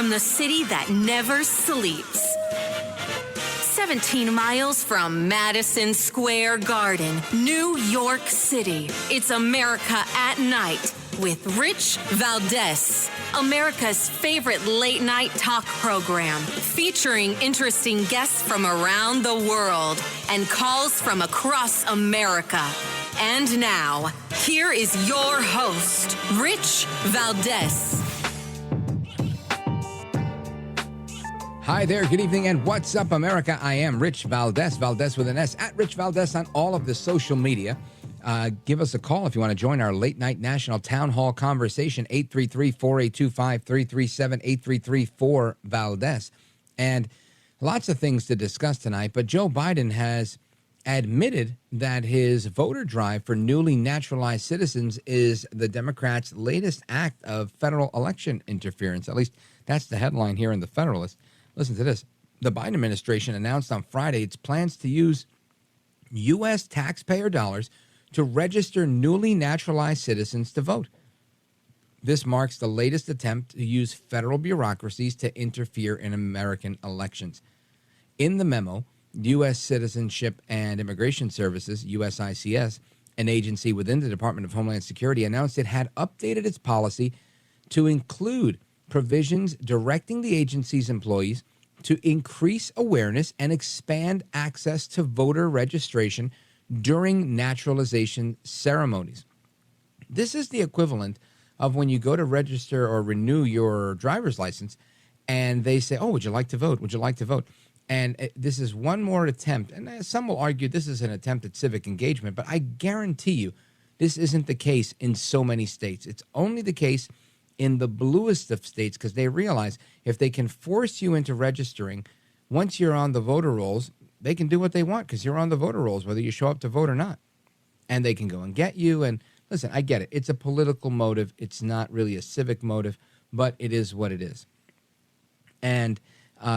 from the city that never sleeps. 17 miles from Madison Square Garden, New York City. It's America at Night with Rich Valdez, America's favorite late-night talk program, featuring interesting guests from around the world and calls from across America. And now, here is your host, Rich Valdez. Hi there, good evening, and what's up, America? I am Rich Valdez, Valdez with an S, at Rich Valdez on all of the social media. Give us a call if you want to join our late-night national town hall conversation, 833-482-5337, 833-4-VALDEZ. And lots of things to discuss tonight, but Joe Biden has admitted that his voter drive for newly naturalized citizens is the Democrats' latest act of federal election interference. At least that's the headline here in the Federalist. Listen to this. The Biden administration announced on Friday its plans to use U.S. taxpayer dollars to register newly naturalized citizens to vote. This marks the latest attempt to use federal bureaucracies to interfere in American elections. In the memo, U.S. Citizenship and Immigration Services, USICS, an agency within the Department of Homeland Security, announced it had updated its policy to include provisions directing the agency's employees to increase awareness and expand access to voter registration during naturalization ceremonies. This is the equivalent of when you go to register or renew your driver's license and they say, oh, would you like to vote? Would you like to vote? And this is one more attempt. And some will argue this is an attempt at civic engagement, but I guarantee you this isn't the case in so many states. It's only the case in the bluest of states because they realize if they can force you into registering, once you're on the voter rolls, they can do what they want because you're on the voter rolls, whether you show up to vote or not. And they can go and get you. And listen, I get it. It's a political motive. It's not really a civic motive, but it is what it is. And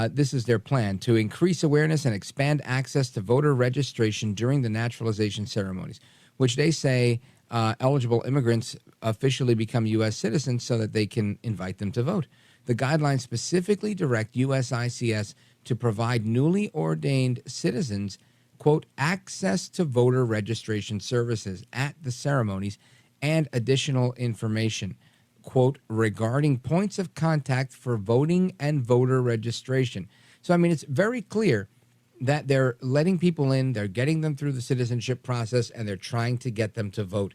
this is their plan to increase awareness and expand access to voter registration during the naturalization ceremonies, which they say eligible immigrants officially become U.S. citizens so that they can invite them to vote. The guidelines specifically direct USICS to provide newly ordained citizens, quote, access to voter registration services at the ceremonies and additional information, quote, regarding points of contact for voting and voter registration. So, I mean, it's very clear that they're letting people in, they're getting them through the citizenship process, and they're trying to get them to vote.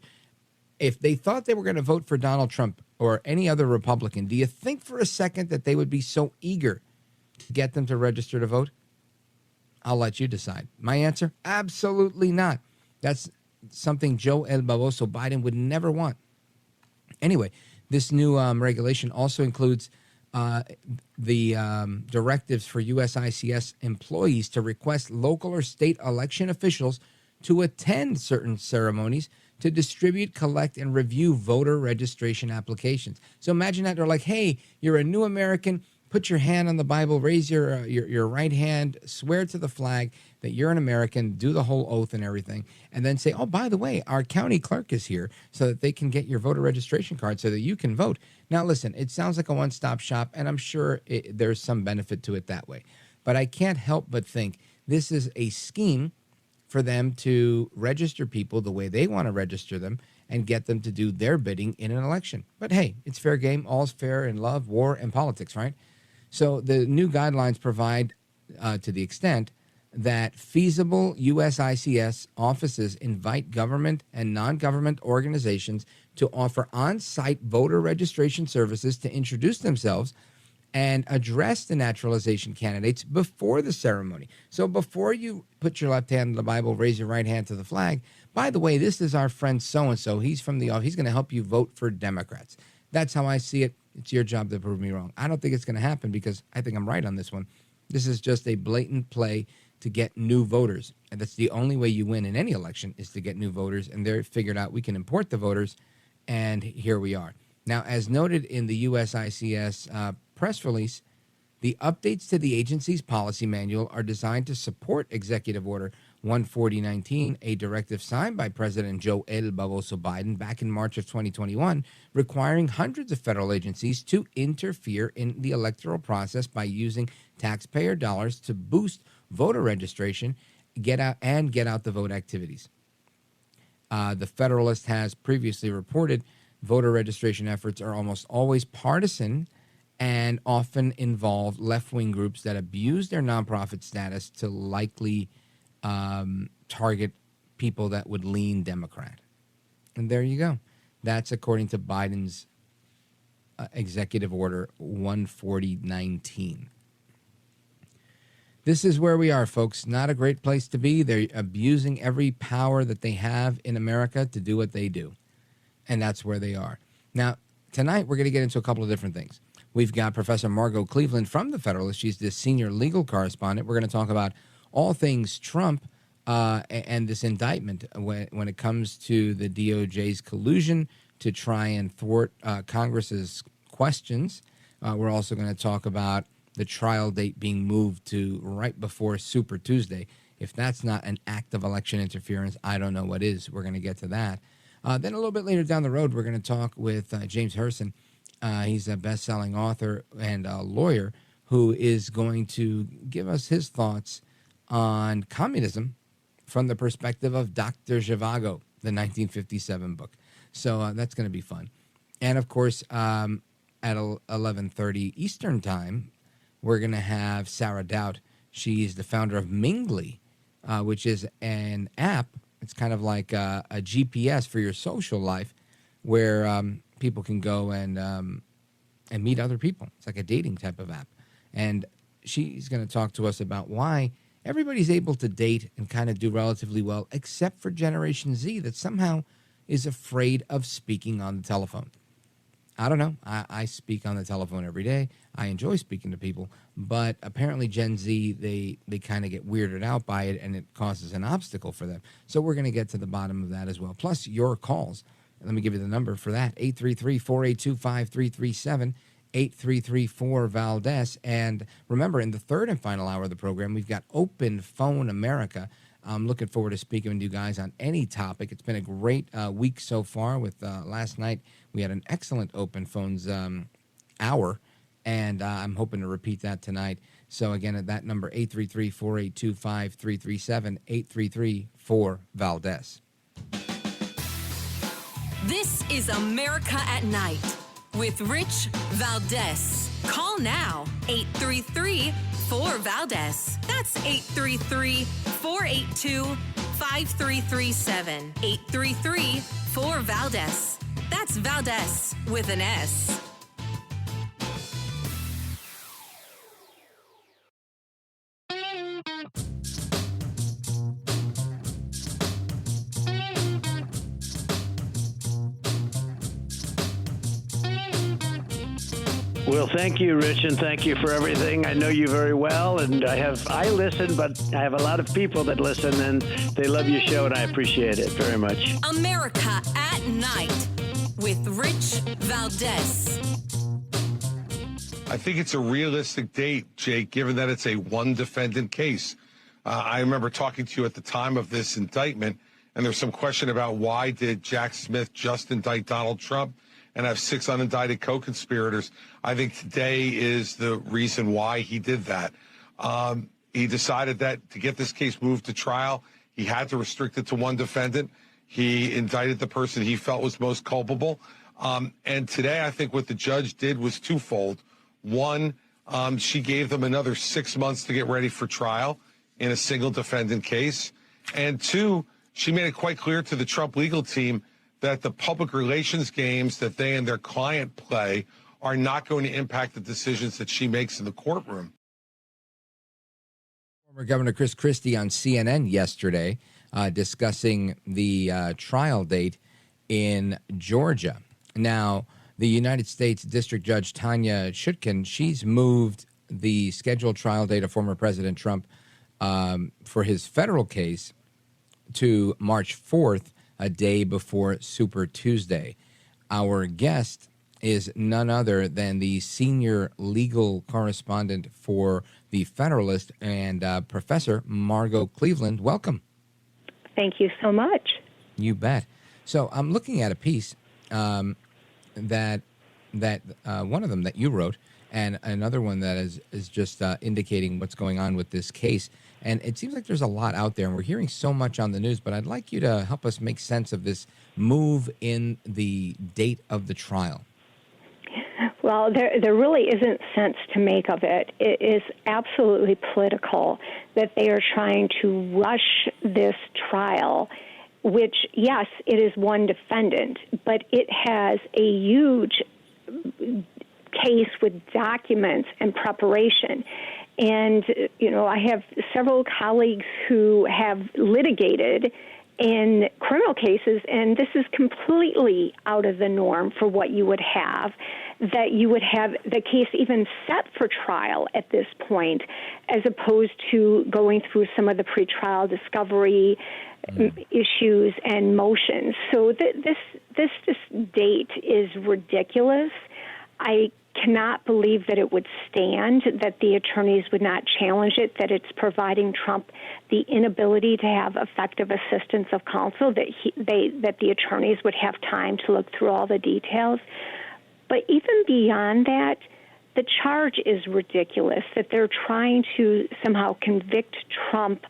If they thought they were going to vote for Donald Trump or any other Republican, do you think for a second that they would be so eager to get them to register to vote? I'll let you decide. My answer, absolutely not. That's something Joe El Baboso Biden would never want. Anyway, this new regulation also includes the directives for USICS employees to request local or state election officials to attend certain ceremonies to distribute, collect, and review voter registration applications. So imagine that they're like, hey, you're a new American, put your hand on the Bible, raise your right hand, swear to the flag that you're an American, do the whole oath and everything, and then say, oh, by the way, our county clerk is here so that they can get your voter registration card so that you can vote. Now, listen, it sounds like a one-stop shop, and I'm sure there's some benefit to it that way. But I can't help but think this is a scheme for them to register people the way they want to register them and get them to do their bidding in an election. But hey, it's fair game. All's fair in love, war, and politics, right? So the new guidelines provide, to the extent that feasible USICS offices invite government and non-government organizations to offer on-site voter registration services to introduce themselves and address the naturalization candidates before the ceremony. So before you put your left hand on the Bible, raise your right hand to the flag, by the way, this is our friend so-and-so. He's from the office. He's going to help you vote for Democrats. That's how I see it. It's your job to prove me wrong. I don't think it's going to happen because I think I'm right on this one. This is just a blatant play to get new voters. And that's the only way you win in any election is to get new voters. And they're figured out we can import the voters. And here we are. Now, as noted in the USICS press release, The updates to the agency's policy manual are designed to support Executive Order 14019, a directive signed by President Joe L. Barroso Biden back in March of 2021, requiring hundreds of federal agencies to interfere in the electoral process by using taxpayer dollars to boost voter registration, get out the vote activities. The Federalist has previously reported voter registration efforts are almost always partisan and often involve left-wing groups that abuse their nonprofit status to likely target people that would lean Democrat. And there you go. That's according to Biden's Executive Order 14019. This is where we are, folks. Not a great place to be. They're abusing every power that they have in America to do what they do. And that's where they are. Now, tonight we're going to get into a couple of different things. We've got Professor Margot Cleveland from The Federalist. She's the senior legal correspondent. We're going to talk about all things Trump and this indictment when it comes to the DOJ's collusion to try and thwart Congress's questions. We're also going to talk about the trial date being moved to right before Super Tuesday. If that's not an act of election interference, I don't know what is. We're going to get to that. Then a little bit later down the road, we're going to talk with James Hirsen. He's a best-selling author and a lawyer who is going to give us his thoughts on communism from the perspective of Dr. Zhivago, the 1957 book. So that's going to be fun. And, of course, at 11:30 Eastern Time, we're going to have Sara Doutt. She's the founder of Myngly, which is an app. It's kind of like a GPS for your social life where people can go and meet other people. It's like a dating type of app. And she's going to talk to us about why everybody's able to date and kind of do relatively well, except for Generation Z that somehow is afraid of speaking on the telephone. I don't know. I speak on the telephone every day. I enjoy speaking to people. But apparently Gen Z, they kind of get weirded out by it, and it causes an obstacle for them. So we're going to get to the bottom of that as well. Plus your calls. Let me give you the number for that, 833-482-5337, 833-4-VALDES. And remember, in the third and final hour of the program, we've got Open Phone America. I'm looking forward to speaking with you guys on any topic. It's been a great week so far. With last night, we had an excellent Open Phones hour, and I'm hoping to repeat that tonight. So again, at that number, 833-482-5337, 833-4-VALDES. This is America at Night with Rich Valdez. Call now, 833-4-VALDEZ. That's 833-482-5337. 833-4-VALDEZ. That's Valdez with an S. Well, thank you, Rich, and thank you for everything. I know you very well, and I listen, but I have a lot of people that listen, and they love your show, and I appreciate it very much. America at Night with Rich Valdez. I think it's a realistic date, Jake, given that it's a one-defendant case. I remember talking to you at the time of this indictment, and there's some question about why did Jack Smith just indict Donald Trump and have 6 unindicted co-conspirators. I think today is the reason why he did that. He decided that to get this case moved to trial, he had to restrict it to one defendant. He indicted the person he felt was most culpable. And today, I think what the judge did was twofold. One, she gave them another 6 months to get ready for trial in a single defendant case. And two, she made it quite clear to the Trump legal team that the public relations games that they and their client play are not going to impact the decisions that she makes in the courtroom. Former Governor Chris Christie on CNN yesterday discussing the trial date in Georgia. Now, the United States District Judge Tanya Chutkan, she's moved the scheduled trial date of former President Trump for his federal case to March 4th, a day before Super Tuesday. Our guest is none other than the senior legal correspondent for The Federalist and Professor Margot Cleveland. Welcome. Thank you so much. You bet. So I'm looking at a piece that one of them that you wrote, and another one that is just indicating what's going on with this case. And it seems like there's a lot out there, and we're hearing so much on the news, but I'd like you to help us make sense of this move in the date of the trial. Well, there really isn't sense to make of it. It is absolutely political that they are trying to rush this trial, which, yes, it is one defendant, but it has a huge case with documents and preparation. And, I have several colleagues who have litigated in criminal cases, and this is completely out of the norm for what you would have, that you would have the case even set for trial at this point, as opposed to going through some of the pretrial discovery issues and motions. So this date is ridiculous. I cannot believe that it would stand, that the attorneys would not challenge it, that it's providing Trump the inability to have effective assistance of counsel, that the attorneys would have time to look through all the details. But even beyond that, the charge is ridiculous, that they're trying to somehow convict Trump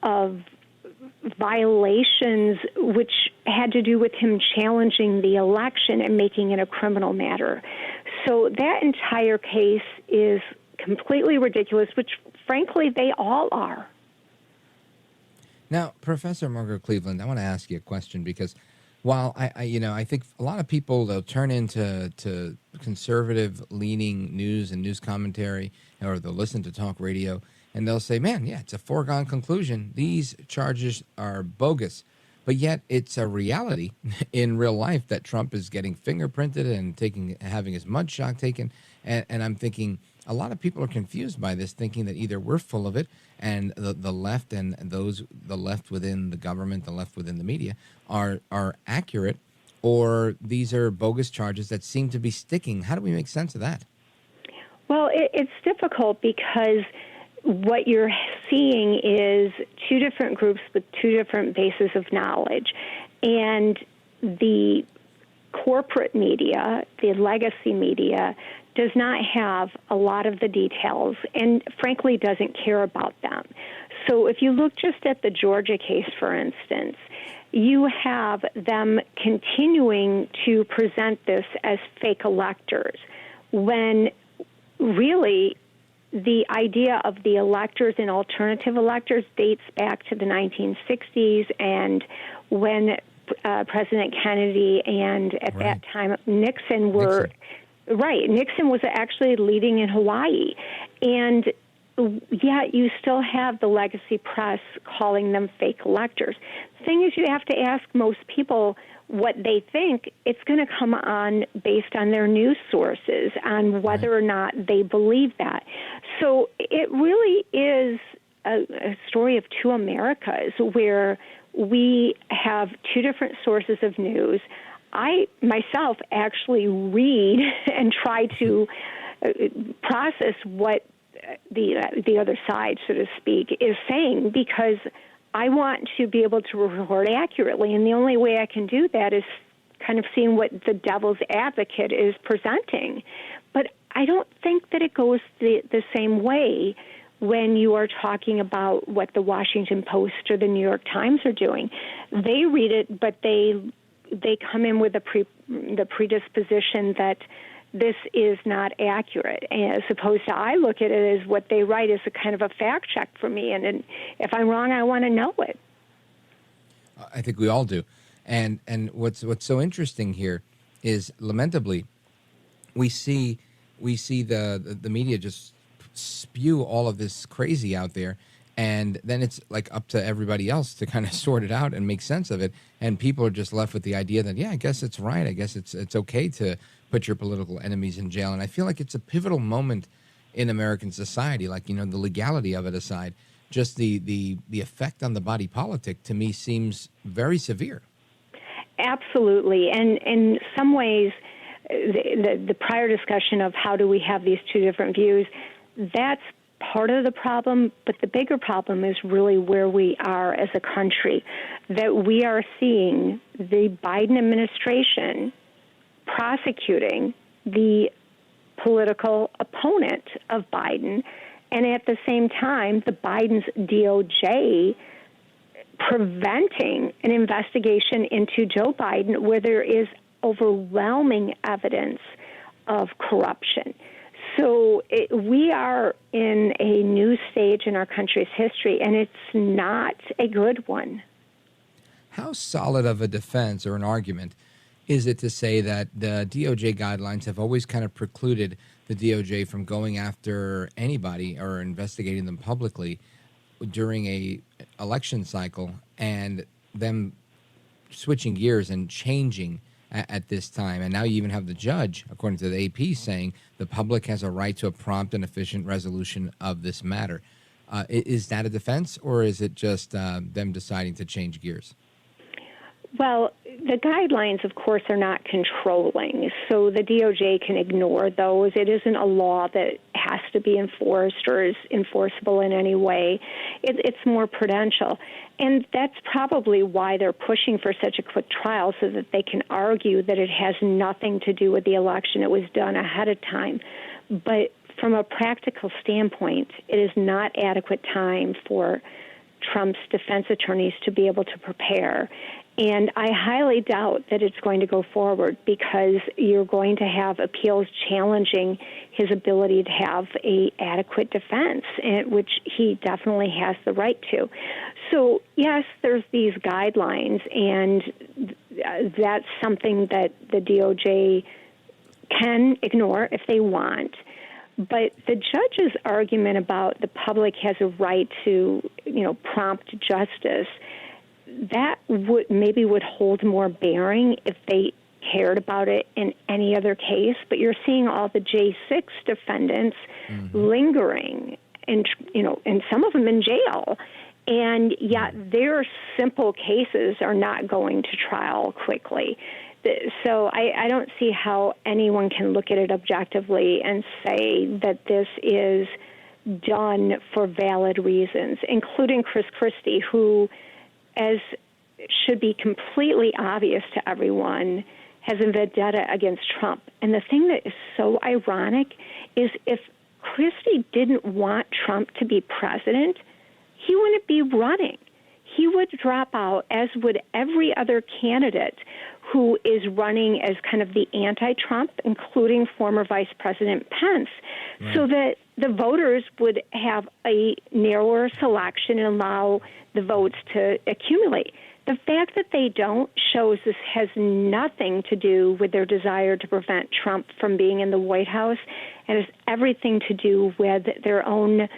of violations which had to do with him challenging the election and making it a criminal matter. So that entire case is completely ridiculous, which, frankly, they all are. Now, Professor Margot Cleveland, I want to ask you a question because while I think a lot of people, they'll turn into conservative-leaning news and news commentary, or they'll listen to talk radio, and they'll say, man, yeah, it's a foregone conclusion. These charges are bogus. But yet it's a reality in real life that Trump is getting fingerprinted and having his mugshot taken. And I'm thinking a lot of people are confused by this, thinking that either we're full of it and the left and the left within the government, the left within the media are accurate, or these are bogus charges that seem to be sticking. How do we make sense of that? Well, it's difficult because what you're seeing is two different groups with two different bases of knowledge. And the corporate media, the legacy media, does not have a lot of the details and, frankly, doesn't care about them. So if you look just at the Georgia case, for instance, you have them continuing to present this as fake electors when really the idea of the electors and alternative electors dates back to the 1960s and when President Kennedy and at that time Nixon were Nixon was actually leading in Hawaii. And yet you still have the legacy press calling them fake electors. The thing is, you have to ask most people what they think. It's going to come on based on their news sources, on whether or not they believe that. So it really is a story of two Americas where we have two different sources of news. I myself actually read and try to process what the other side, so to speak, is saying, because I want to be able to report accurately, and the only way I can do that is kind of seeing what the devil's advocate is presenting. But I don't think that it goes the same way when you are talking about what the Washington Post or the New York Times are doing. They read it, but they come in with the predisposition that this is not accurate, as opposed to I look at it as what they write as a kind of a fact check for me, and if I'm wrong, I want to know it. I think we all do, and what's so interesting here is, lamentably, we see the media just spew all of this crazy out there, and then it's like up to everybody else to kind of sort it out and make sense of it, and people are just left with the idea that, yeah, I guess it's right, I guess it's okay to put your political enemies in jail. And I feel like it's a pivotal moment in American society, like, the legality of it aside, just the effect on the body politic, to me, seems very severe. Absolutely. And in some ways, the prior discussion of how do we have these two different views, that's part of the problem, but the bigger problem is really where we are as a country, that we are seeing the Biden administration prosecuting the political opponent of Biden, and at the same time, the Biden's DOJ preventing an investigation into Joe Biden where there is overwhelming evidence of corruption. So we are in a new stage in our country's history, and it's not a good one. How solid of a defense or an argument is it to say that the DOJ guidelines have always kind of precluded the DOJ from going after anybody or investigating them publicly during a election cycle, and them switching gears and changing at this time? And now you even have the judge, according to the AP, saying the public has a right to a prompt and efficient resolution of this matter. Is that a defense, or is it just them deciding to change gears? Well, the guidelines, of course, are not controlling, so the DOJ can ignore those. It isn't a law that has to be enforced or is enforceable in any way. It's more prudential. And that's probably why they're pushing for such a quick trial, so that they can argue that it has nothing to do with the election. It was done ahead of time. But from a practical standpoint, it is not adequate time for Trump's defense attorneys to be able to prepare. And I highly doubt that it's going to go forward, because you're going to have appeals challenging his ability to have an adequate defense, which he definitely has the right to. So, yes, there's these guidelines, and that's something that the DOJ can ignore if they want. But the judge's argument about the public has a right to, prompt justice, that would hold more bearing if they cared about it in any other case. But you're seeing all the J6 defendants lingering, and some of them in jail, and yet their simple cases are not going to trial quickly. So I don't see how anyone can look at it objectively and say that this is done for valid reasons, including Chris Christie, who, as should be completely obvious to everyone, has a vendetta against Trump. And the thing that is so ironic is if Christie didn't want Trump to be president, he wouldn't be running. He would drop out, as would every other candidate who is running as kind of the anti-Trump, including former Vice President Pence, so that the voters would have a narrower selection and allow the votes to accumulate. The fact that they don't shows this has nothing to do with their desire to prevent Trump from being in the White House, and has everything to do with their own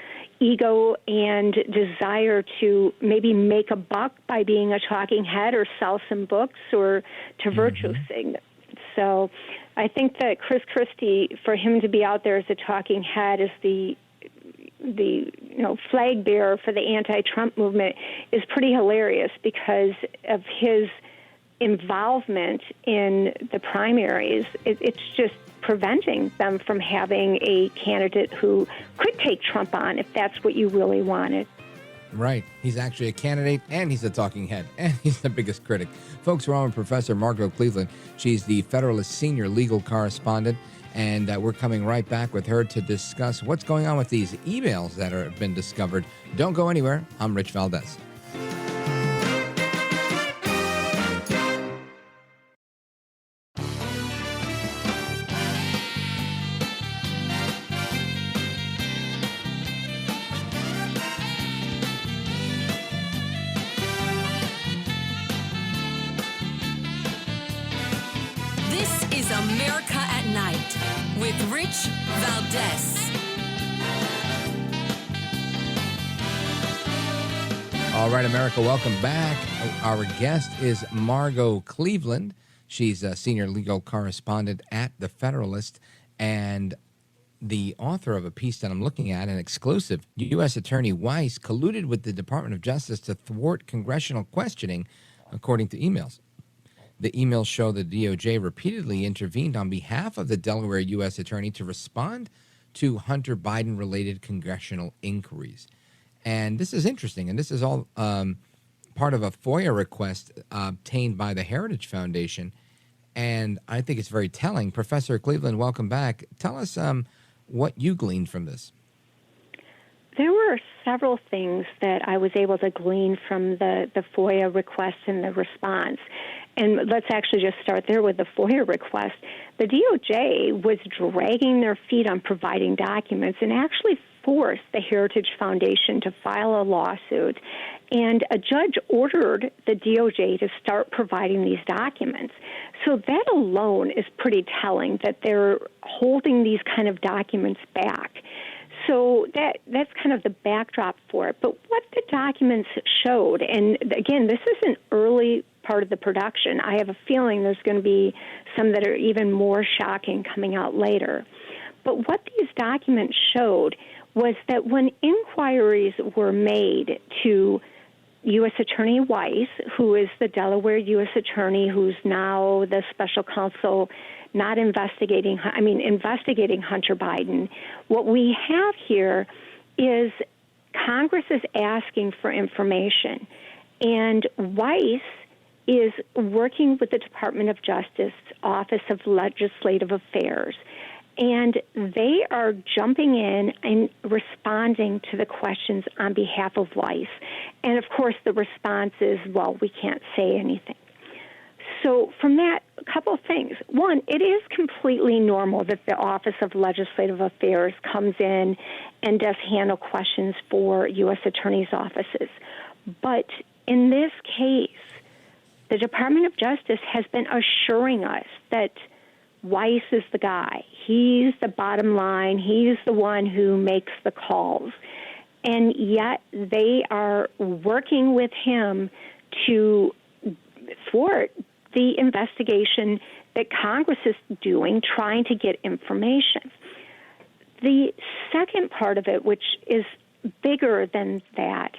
ego and desire to maybe make a buck by being a talking head or sell some books or to virtue signal. So I think that Chris Christie, for him to be out there as a talking head, as the flag bearer for the anti-Trump movement, is pretty hilarious because of his involvement in the primaries. It's just preventing them from having a candidate who could take Trump on if that's what you really wanted. Right. He's actually a candidate, and he's a talking head, and he's the biggest critic. Folks, we're on with Professor Margot Cleveland. She's the Federalist Senior Legal Correspondent, and we're coming right back with her to discuss what's going on with these emails that have been discovered. Don't go anywhere. I'm Rich Valdez. America at Night with Rich Valdez. All right, America, welcome back. Our guest is Margot Cleveland. She's a senior legal correspondent at The Federalist and the author of a piece that I'm looking at, an exclusive. U.S. Attorney Weiss colluded with the Department of Justice to thwart congressional questioning, according to emails. The emails show the DOJ repeatedly intervened on behalf of the Delaware U.S. Attorney to respond to Hunter Biden-related congressional inquiries. And this is interesting, and this is all part of a FOIA request obtained by the Heritage Foundation, and I think it's very telling. Professor Cleveland, welcome back. Tell us what you gleaned from this. There were several things that I was able to glean from the FOIA request and the response. And let's actually just start there with the FOIA request. The DOJ was dragging their feet on providing documents and actually forced the Heritage Foundation to file a lawsuit. And a judge ordered the DOJ to start providing these documents. So that alone is pretty telling that they're holding these kind of documents back. So that's kind of the backdrop for it. But what the documents showed, and again, this is an early part of the production. I have a feeling there's going to be some that are even more shocking coming out later. But what these documents showed was that when inquiries were made to U.S. Attorney Weiss, who is the Delaware U.S. Attorney who's now the special counsel investigating Hunter Biden, what we have here is Congress is asking for information, and Weiss is working with the Department of Justice Office of Legislative Affairs, and they are jumping in and responding to the questions on behalf of Weiss. And, of course, the response is, well, we can't say anything. So from that, a couple of things. One, it is completely normal that the Office of Legislative Affairs comes in and does handle questions for U.S. attorneys' offices. But in this case, the Department of Justice has been assuring us that Weiss is the guy. He's the bottom line. He's the one who makes the calls. And yet they are working with him to thwart the investigation that Congress is doing, trying to get information. The second part of it, which is bigger than that,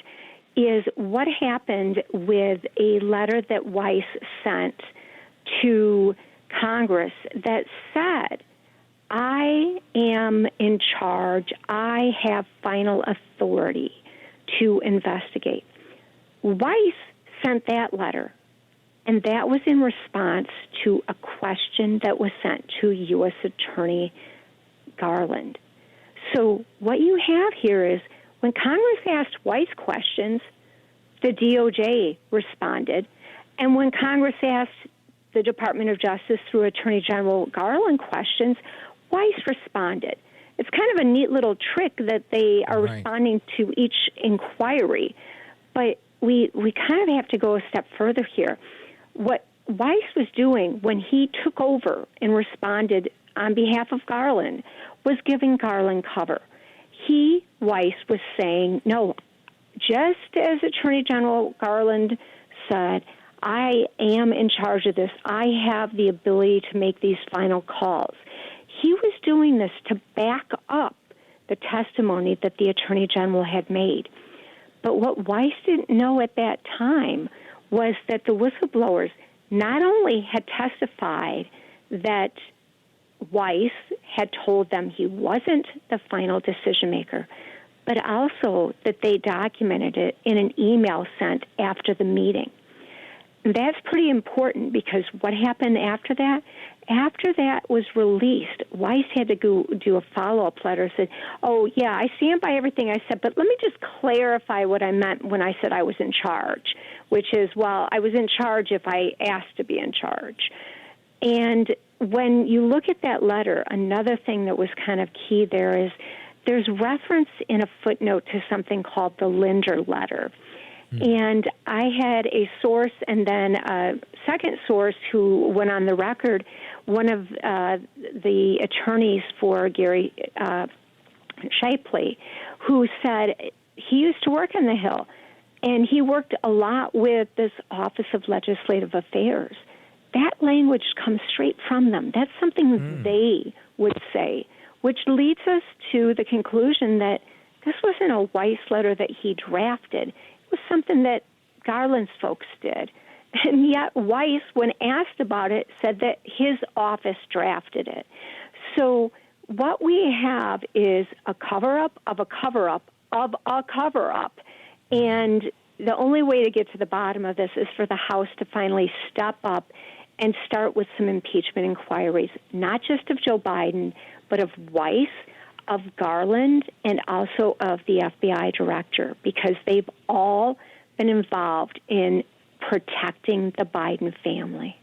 is what happened with a letter that Weiss sent to Congress that said, I am in charge, I have final authority to investigate. Weiss sent that letter, and that was in response to a question that was sent to U.S. Attorney Garland. So what you have here is when Congress asked Weiss questions, the DOJ responded. And when Congress asked the Department of Justice through Attorney General Garland questions, Weiss responded. It's kind of a neat little trick that they are responding to each inquiry. But we kind of have to go a step further here. What Weiss was doing when he took over and responded on behalf of Garland was giving Garland cover. Weiss was saying, no, just as Attorney General Garland said, I am in charge of this. I have the ability to make these final calls. He was doing this to back up the testimony that the Attorney General had made. But what Weiss didn't know at that time was that the whistleblowers not only had testified that Weiss had told them he wasn't the final decision maker, but also that they documented it in an email sent after the meeting. That's pretty important because what happened after that? After that was released, Weiss had to go do a follow-up letter, said, oh, yeah, I stand by everything I said, but let me just clarify what I meant when I said I was in charge, which is, well, I was in charge if I asked to be in charge. And when you look at that letter, another thing that was kind of key there is there's reference in a footnote to something called the Linder letter. And I had a source and then a second source who went on the record, one of the attorneys for Gary Shapley, who said he used to work on the Hill, and he worked a lot with this Office of Legislative Affairs. That language comes straight from them. That's something they would say, which leads us to the conclusion that this wasn't a Weiss letter that he drafted. It was something that Garland's folks did. And yet Weiss, when asked about it, said that his office drafted it. So what we have is a cover-up of a cover-up of a cover-up. And the only way to get to the bottom of this is for the House to finally step up and start with some impeachment inquiries, not just of Joe Biden, but of Weiss, of Garland, and also of the FBI director, because they've all been involved in protecting the Biden family.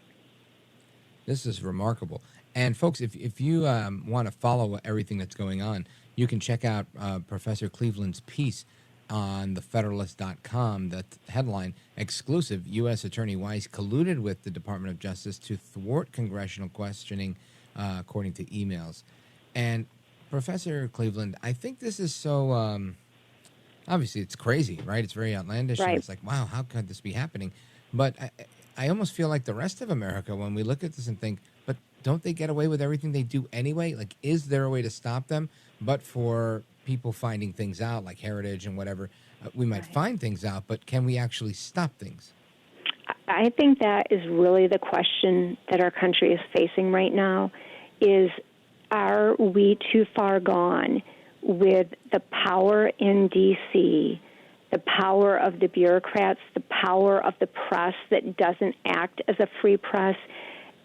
This is remarkable. And folks, if you want to follow everything that's going on, you can check out Professor Cleveland's piece on thefederalist.com. The headline, exclusive, U.S. Attorney Weiss colluded with the Department of Justice to thwart congressional questioning, according to emails. And Professor Cleveland, I think this is so, obviously it's crazy, right? It's very outlandish. Right. And it's like, wow, how could this be happening? But I almost feel like the rest of America when we look at this and think, but don't they get away with everything they do anyway? Like, is there a way to stop them? But for people finding things out, like Heritage and whatever, we might find things out, but can we actually stop things? I think that is really the question that our country is facing right now, is are we too far gone with the power in D.C., the power of the bureaucrats, the power of the press that doesn't act as a free press?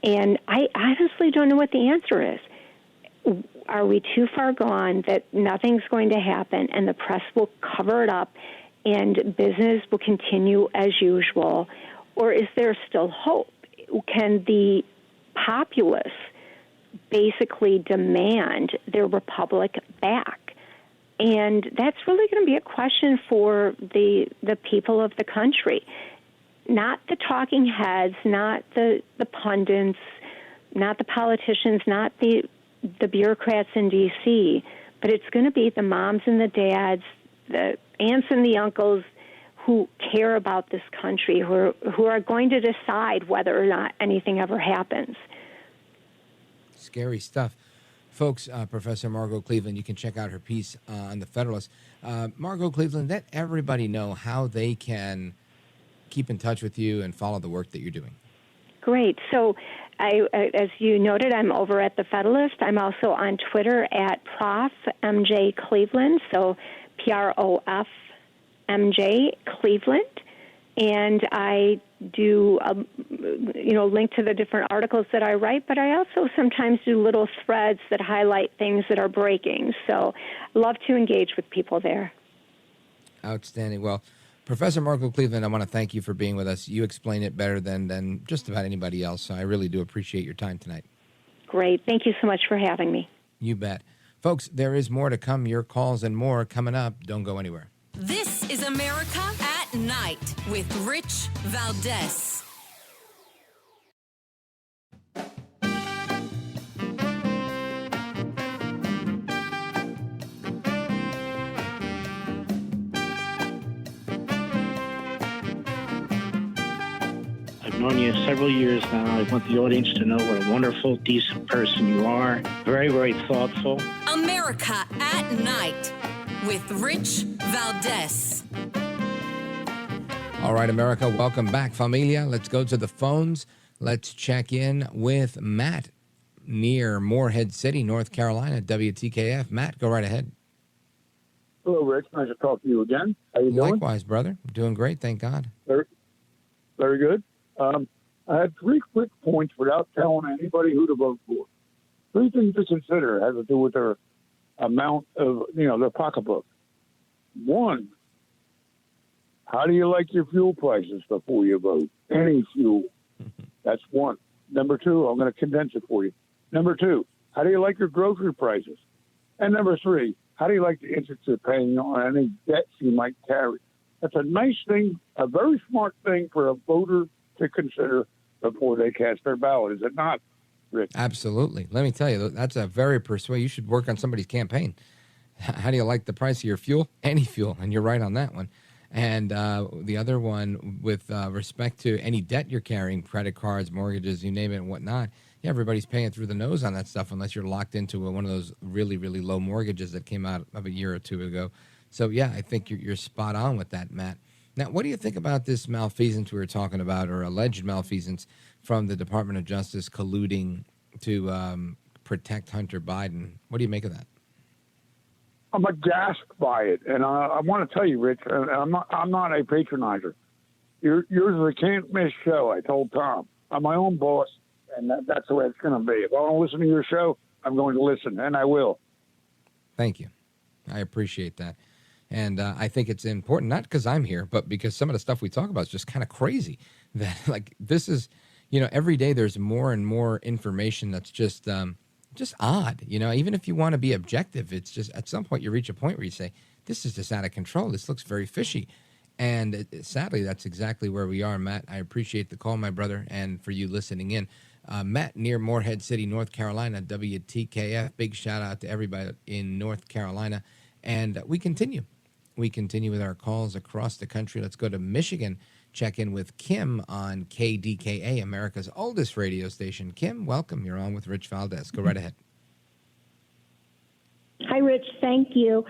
And I honestly don't know what the answer is. Are we too far gone that nothing's going to happen and the press will cover it up and business will continue as usual? Or is there still hope? Can the populace basically demand their republic back? And that's really going to be a question for the people of the country. Not the talking heads, not the pundits, not the politicians, not the bureaucrats in D.C., but it's going to be the moms and the dads, the aunts and the uncles who care about this country, who are going to decide whether or not anything ever happens. Scary stuff. Folks, Professor Margot Cleveland, you can check out her piece on The Federalist. Margot Cleveland, let everybody know how they can keep in touch with you and follow the work that you're doing. Great. So, as you noted, I'm over at The Federalist. I'm also on Twitter at Prof. MJ Cleveland, so PROF MJ Cleveland. And I do, link to the different articles that I write, but I also sometimes do little threads that highlight things that are breaking. So I love to engage with people there. Outstanding. Well, Professor Margot Cleveland, I want to thank you for being with us. You explain it better than just about anybody else, so I really do appreciate your time tonight. Great. Thank you so much for having me. You bet. Folks, there is more to come. Your calls and more coming up. Don't go anywhere. This is America at Night with Rich Valdez. I've known you several years now. I want the audience to know what a wonderful, decent person you are. Very, very thoughtful. America at Night with Rich Valdez. All right, America, welcome back, familia. Let's go to the phones. Let's check in with Matt near Morehead City, North Carolina, WTKF. Matt, go right ahead. Hello, Rich. Nice to talk to you again. How you doing? Likewise, brother. Doing great, thank God. Very good. I had three quick points without telling anybody who to vote for. Three things to consider has to do with their amount of, their pocketbook. One, how do you like your fuel prices before you vote? Any fuel. That's one. Number two, I'm going to condense it for you. Number two, how do you like your grocery prices? And number three, how do you like the interest you're paying on any debts you might carry? That's a nice thing, a very smart thing for a voter to consider before they cast their ballot, is it not, Rich? Absolutely. Let me tell you, that's a very persuasive. You should work on somebody's campaign. How do you like the price of your fuel? Any fuel, and you're right on that one. And the other one, with respect to any debt you're carrying, credit cards, mortgages, you name it, and whatnot, yeah, everybody's paying through the nose on that stuff unless you're locked into one of those really, really low mortgages that came out of a year or two ago. So, yeah, I think you're spot on with that, Matt. Now, what do you think about this malfeasance we were talking about, or alleged malfeasance from the Department of Justice colluding to protect Hunter Biden? What do you make of that? I'm aghast by it, and I want to tell you, Rich, and I'm not a patronizer. Yours is a can't miss show. I told Tom, I'm my own boss, and that's the way it's going to be. If I want to listen to your show, I'm going to listen, and I will. Thank you. I appreciate that. And I think it's important, not because I'm here, but because some of the stuff we talk about is just kind of crazy. That, like, this is, every day there's more and more information that's just odd. Even if you want to be objective, it's just at some point you reach a point where you say, this is just out of control. This looks very fishy. And sadly, that's exactly where we are, Matt. I appreciate the call, my brother, and for you listening in. Matt, near Morehead City, North Carolina, WTKF. Big shout out to everybody in North Carolina. And we continue. We continue with our calls across the country. Let's go to Michigan, check in with Kim on KDKA, America's oldest radio station. Kim, welcome. You're on with Rich Valdez. Go right ahead. Hi, Rich. Thank you.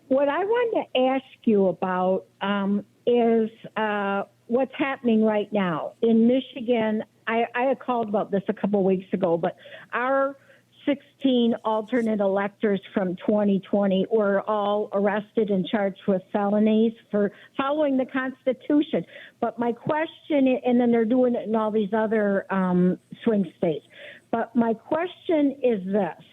What I wanted to ask you about is what's happening right now. In Michigan, I had called about this a couple of weeks ago, but our 16 alternate electors from 2020 were all arrested and charged with felonies for following the Constitution. But my question, and then they're doing it in all these other swing states. But my question is this.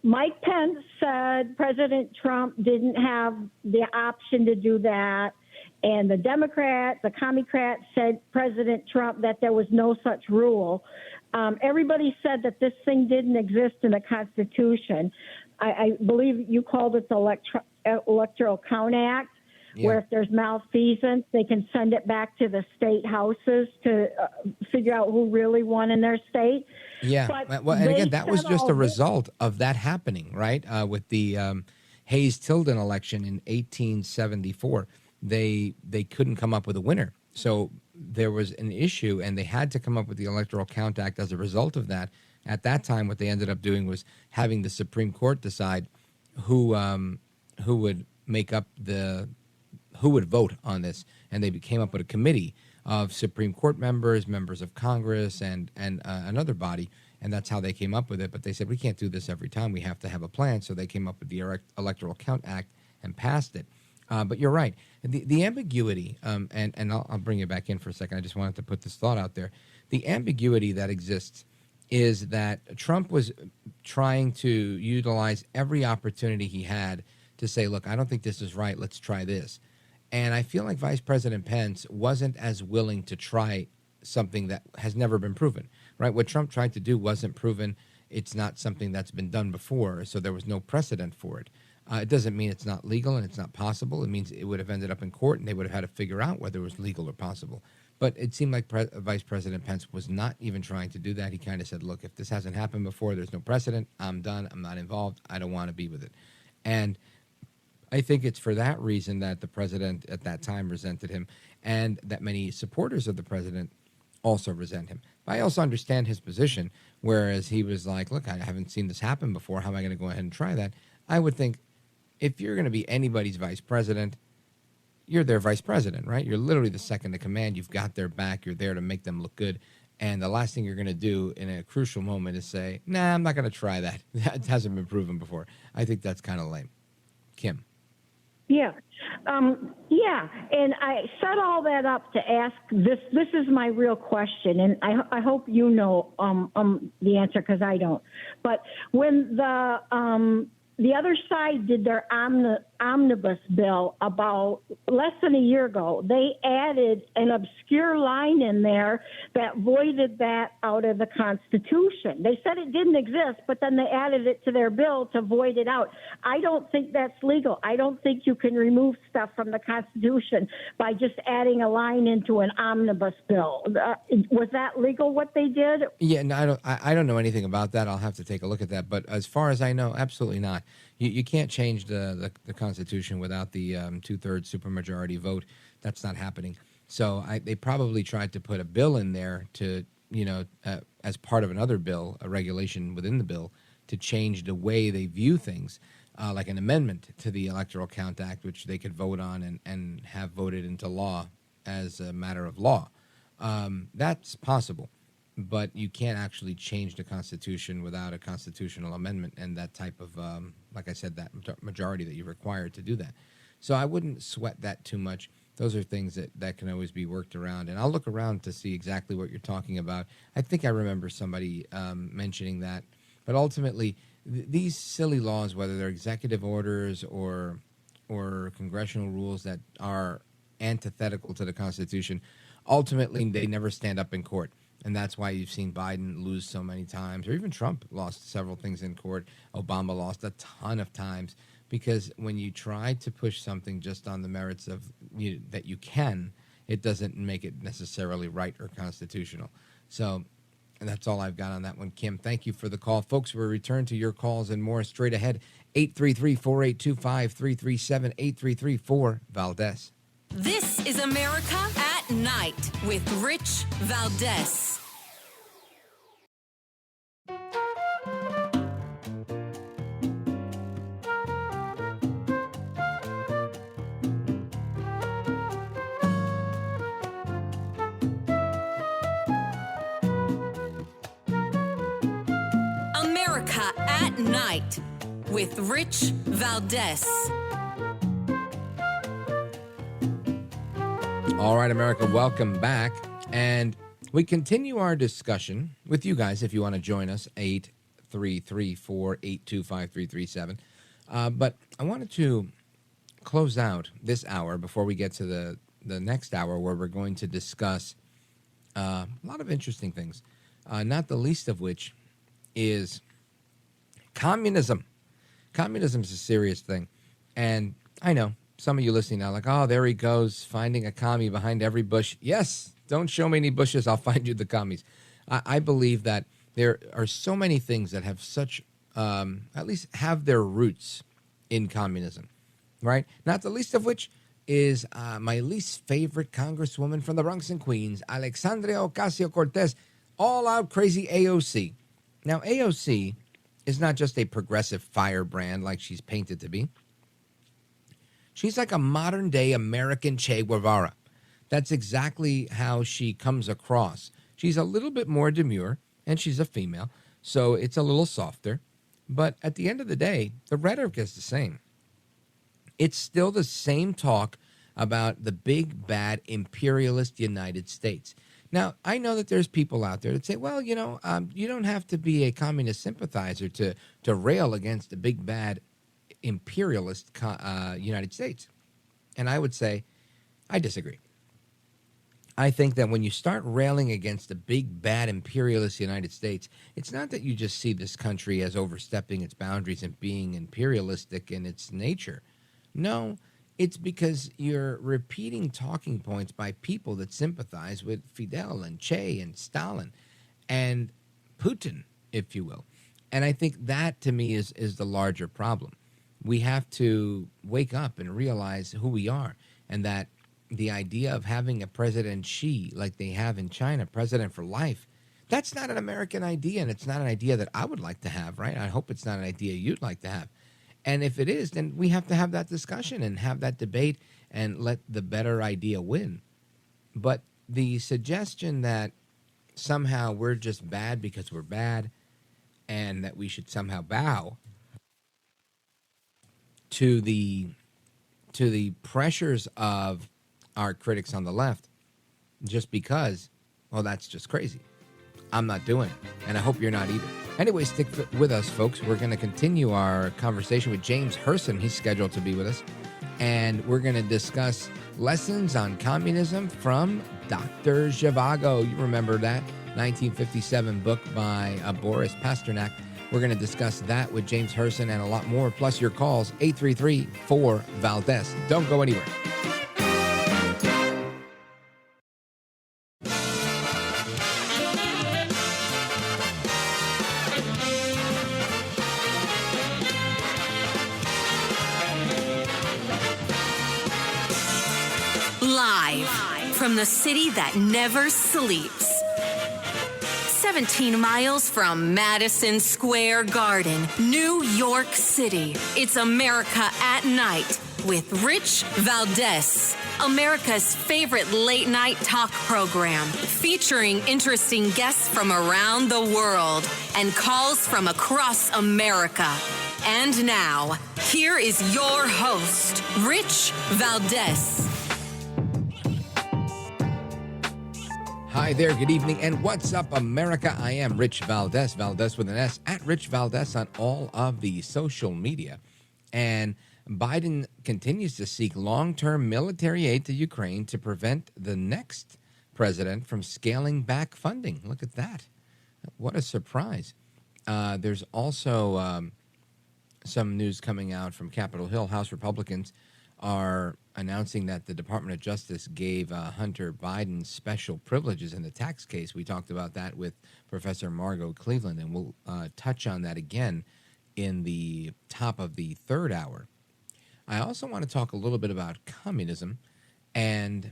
Mike Pence said President Trump didn't have the option to do that. And the Commie-Crat said President Trump that there was no such rule. Everybody said that this thing didn't exist in the Constitution. I believe you called it the Electoral Count Act, where if there's malfeasance, they can send it back to the state houses to figure out who really won in their state. Yeah, well, and again, that was just a result of that happening, right? With the Hayes-Tilden election in 1874. They couldn't come up with a winner. So there was an issue, and they had to come up with the Electoral Count Act as a result of that. At that time, what they ended up doing was having the Supreme Court decide who would make up who would vote on this, and they came up with a committee of Supreme Court members of Congress, and another body, and that's how they came up with it. But they said, we can't do this every time. We have to have a plan. So they came up with the Electoral Count Act and passed it. But you're right. The ambiguity, and I'll bring you back in for a second. I just wanted to put this thought out there. The ambiguity that exists is that Trump was trying to utilize every opportunity he had to say, look, I don't think this is right. Let's try this. And I feel like Vice President Pence wasn't as willing to try something that has never been proven, right? What Trump tried to do wasn't proven. It's not something that's been done before, so there was no precedent for it. It doesn't mean it's not legal and it's not possible. It means it would have ended up in court, and they would have had to figure out whether it was legal or possible. But it seemed like Vice President Pence was not even trying to do that. He kind of said, look, if this hasn't happened before, there's no precedent. I'm done. I'm not involved. I don't want to be with it. And I think it's for that reason that the president at that time resented him, and that many supporters of the president also resent him. But I also understand his position, whereas he was like, look, I haven't seen this happen before. How am I going to go ahead and try that? I would think, if you're going to be anybody's vice president, you're their vice president, right? You're literally the second in command. You've got their back. You're there to make them look good. And the last thing you're going to do in a crucial moment is say, nah, I'm not going to try that. That hasn't been proven before. I think that's kind of lame. Kim. Yeah. And I set all that up to ask this. This is my real question, and I hope you know the answer, because I don't. But when the other side did their omnibus bill about less than a year ago, they added an obscure line in there that voided that out of the Constitution. They said it didn't exist, but then they added it to their bill to void it out. I don't think that's legal. I don't think you can remove stuff from the Constitution by just adding a line into an omnibus bill. Was that legal, what they did? Yeah, no, I don't know anything about that. I'll have to take a look at that. But as far as I know, absolutely not. You can't change the Constitution without the 2/3 supermajority vote. That's not happening. So they probably tried to put a bill in there to, as part of another bill, a regulation within the bill, to change the way they view things. like an amendment to the Electoral Count Act, which they could vote on and have voted into law as a matter of law. That's possible, but you can't actually change the Constitution without a constitutional amendment and that type of, like I said, that majority that you're required to do that. So I wouldn't sweat that too much. Those are things that can always be worked around. And I'll look around to see exactly what you're talking about. I think I remember somebody mentioning that. But ultimately, these silly laws, whether they're executive orders or congressional rules that are antithetical to the Constitution, ultimately they never stand up in court. And that's why you've seen Biden lose so many times, or even Trump lost several things in court. Obama lost a ton of times, because when you try to push something just on the merits of that you can, it doesn't make it necessarily right or constitutional. So that's all I've got on that one, Kim. Thank you for the call. Folks, we'll return to your calls and more straight ahead. 833-482-5337, 833-4-VALDEZ. This is America at Night with Rich Valdez. America at Night with Rich Valdez. All right, America, welcome back. And we continue our discussion with you guys if you want to join us, 833-482-5337. But I wanted to close out this hour before we get to the next hour, where we're going to discuss a lot of interesting things, not the least of which is communism. Communism is a serious thing. And I know some of you listening now like, oh, there he goes, finding a commie behind every bush. Yes, don't show me any bushes, I'll find you the commies. I believe that there are so many things that have such, at least have their roots in communism, right? Not the least of which is my least favorite congresswoman from the Bronx and Queens, Alexandria Ocasio-Cortez, all-out crazy AOC. Now, AOC is not just a progressive firebrand like she's painted to be. She's like a modern-day American Che Guevara. That's exactly how she comes across. She's a little bit more demure, and she's a female, so it's a little softer. But at the end of the day, the rhetoric is the same. It's still the same talk about the big, bad, imperialist United States. Now, I know that there's people out there that say, well, you don't have to be a communist sympathizer to rail against the big, bad, imperialist United States. And I would say, I disagree. I think that when you start railing against the big, bad, imperialist United States, it's not that you just see this country as overstepping its boundaries and being imperialistic in its nature. No, it's because you're repeating talking points by people that sympathize with Fidel and Che and Stalin and Putin, if you will. And I think that, to me, is the larger problem. We have to wake up and realize who we are, and that the idea of having a President Xi, like they have in China, president for life, that's not an American idea, and it's not an idea that I would like to have, right? I hope it's not an idea you'd like to have. And if it is, then we have to have that discussion and have that debate and let the better idea win. But the suggestion that somehow we're just bad because we're bad and that we should somehow bow to the pressures of our critics on the left just because, well, that's just crazy. I'm not doing it, and I hope you're not either. Anyway, stick with us, folks. We're going to continue our conversation with James Hirsen. He's scheduled to be with us, and we're going to discuss lessons on communism from Dr. Zhivago. You remember that 1957 book by Boris Pasternak. We're going to discuss that with James Hirsen and a lot more, plus your calls, 833-4-VALDEZ. Don't go anywhere. Live from the city that never sleeps. 17 miles from Madison Square Garden, New York City. It's America at Night with Rich Valdez, America's favorite late-night talk program, featuring interesting guests from around the world and calls from across America. And now, here is your host, Rich Valdez. Hi there, good evening, and what's up, America? I am Rich Valdez, Valdez with an S, at Rich Valdez on all of the social media. And Biden continues to seek long-term military aid to Ukraine to prevent the next president from scaling back funding. Look at that. What a surprise. There's also some news coming out from Capitol Hill. House Republicans are announcing that the Department of Justice gave Hunter Biden special privileges in the tax case. We talked about that with Professor Margot Cleveland, and we'll touch on that again in the top of the third hour. I also want to talk a little bit about communism, and,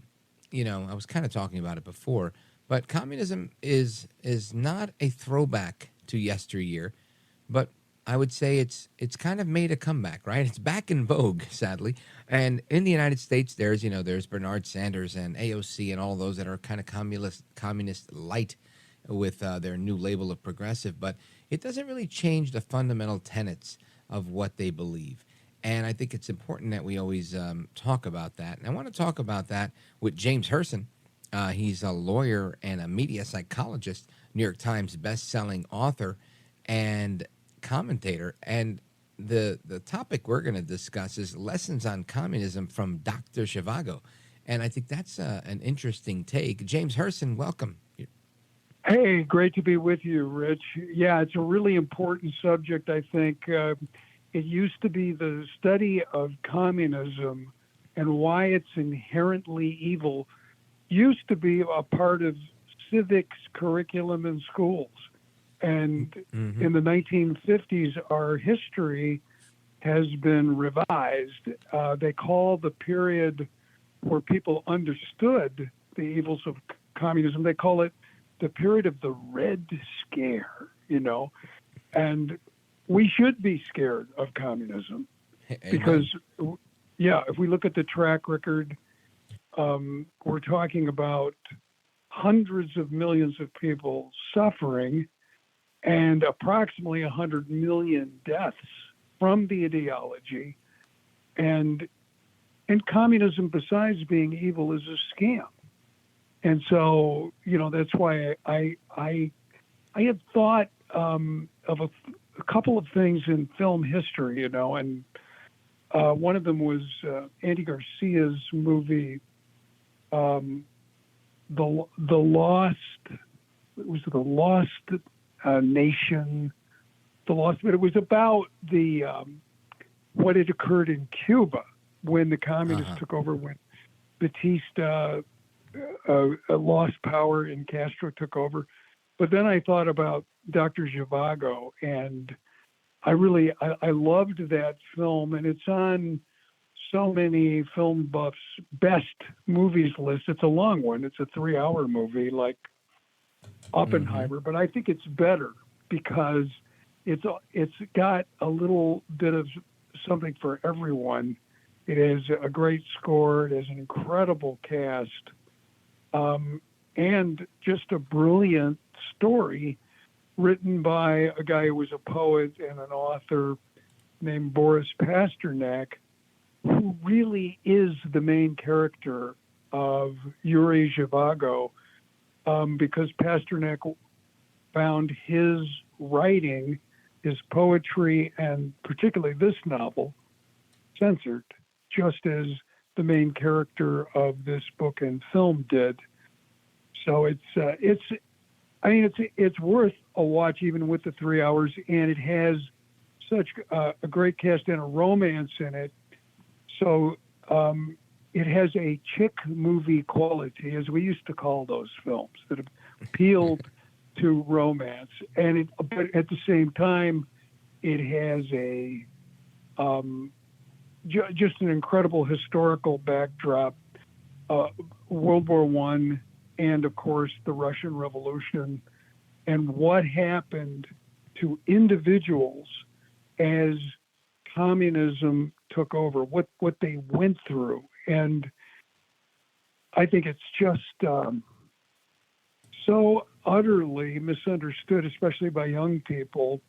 you know, I was kind of talking about it before, but communism is not a throwback to yesteryear, but I would say it's kind of made a comeback, right? It's back in vogue, sadly. And in the United States, there's Bernard Sanders and AOC and all those that are kind of communist light with their new label of progressive, but it doesn't really change the fundamental tenets of what they believe. And I think it's important that we always talk about that. And I want to talk about that with James Hirsen. He's a lawyer and a media psychologist, New York Times best-selling author, and commentator. And the topic we're going to discuss is lessons on communism from Dr. Zhivago. And I think that's an interesting take. James Hirsen, welcome. Hey, great to be with you, Rich. Yeah, it's a really important subject, I think. It used to be the study of communism and why it's inherently evil used to be a part of civics curriculum in schools. And in the 1950s, our history has been revised. They call the period where people understood the evils of communism, they call it the period of the Red Scare, you know. And we should be scared of communism because, yeah, if we look at the track record, we're talking about hundreds of millions of people suffering and approximately 100 million deaths from the ideology. And communism, besides being evil, is a scam. And so, you know, that's why I had thought of a couple of things in film history, you know, and one of them was Andy Garcia's movie, The Lost. It was The Lost Nation, but it was about the what had occurred in Cuba when the communists took over, when Batista lost power and Castro took over. But then I thought about Dr. Zhivago, and I loved that film, and it's on so many film buffs' best movies list. It's a long one. It's a 3-hour movie like Oppenheimer, but I think it's better because it's got a little bit of something for everyone. It has a great score. It has an incredible cast, and just a brilliant story written by a guy who was a poet and an author named Boris Pasternak, who really is the main character of Yuri Zhivago, because Pasternak found his writing, his poetry, and particularly this novel, censored, just as the main character of this book and film did. So it's worth a watch even with the 3 hours, and it has such a great cast and a romance in it. So it has a chick movie quality, as we used to call those films, that appealed to romance, but at the same time, it has a just an incredible historical backdrop, World War I, and of course the Russian Revolution, and what happened to individuals as communism took over, what they went through. And I think it's just so utterly misunderstood, especially by young people,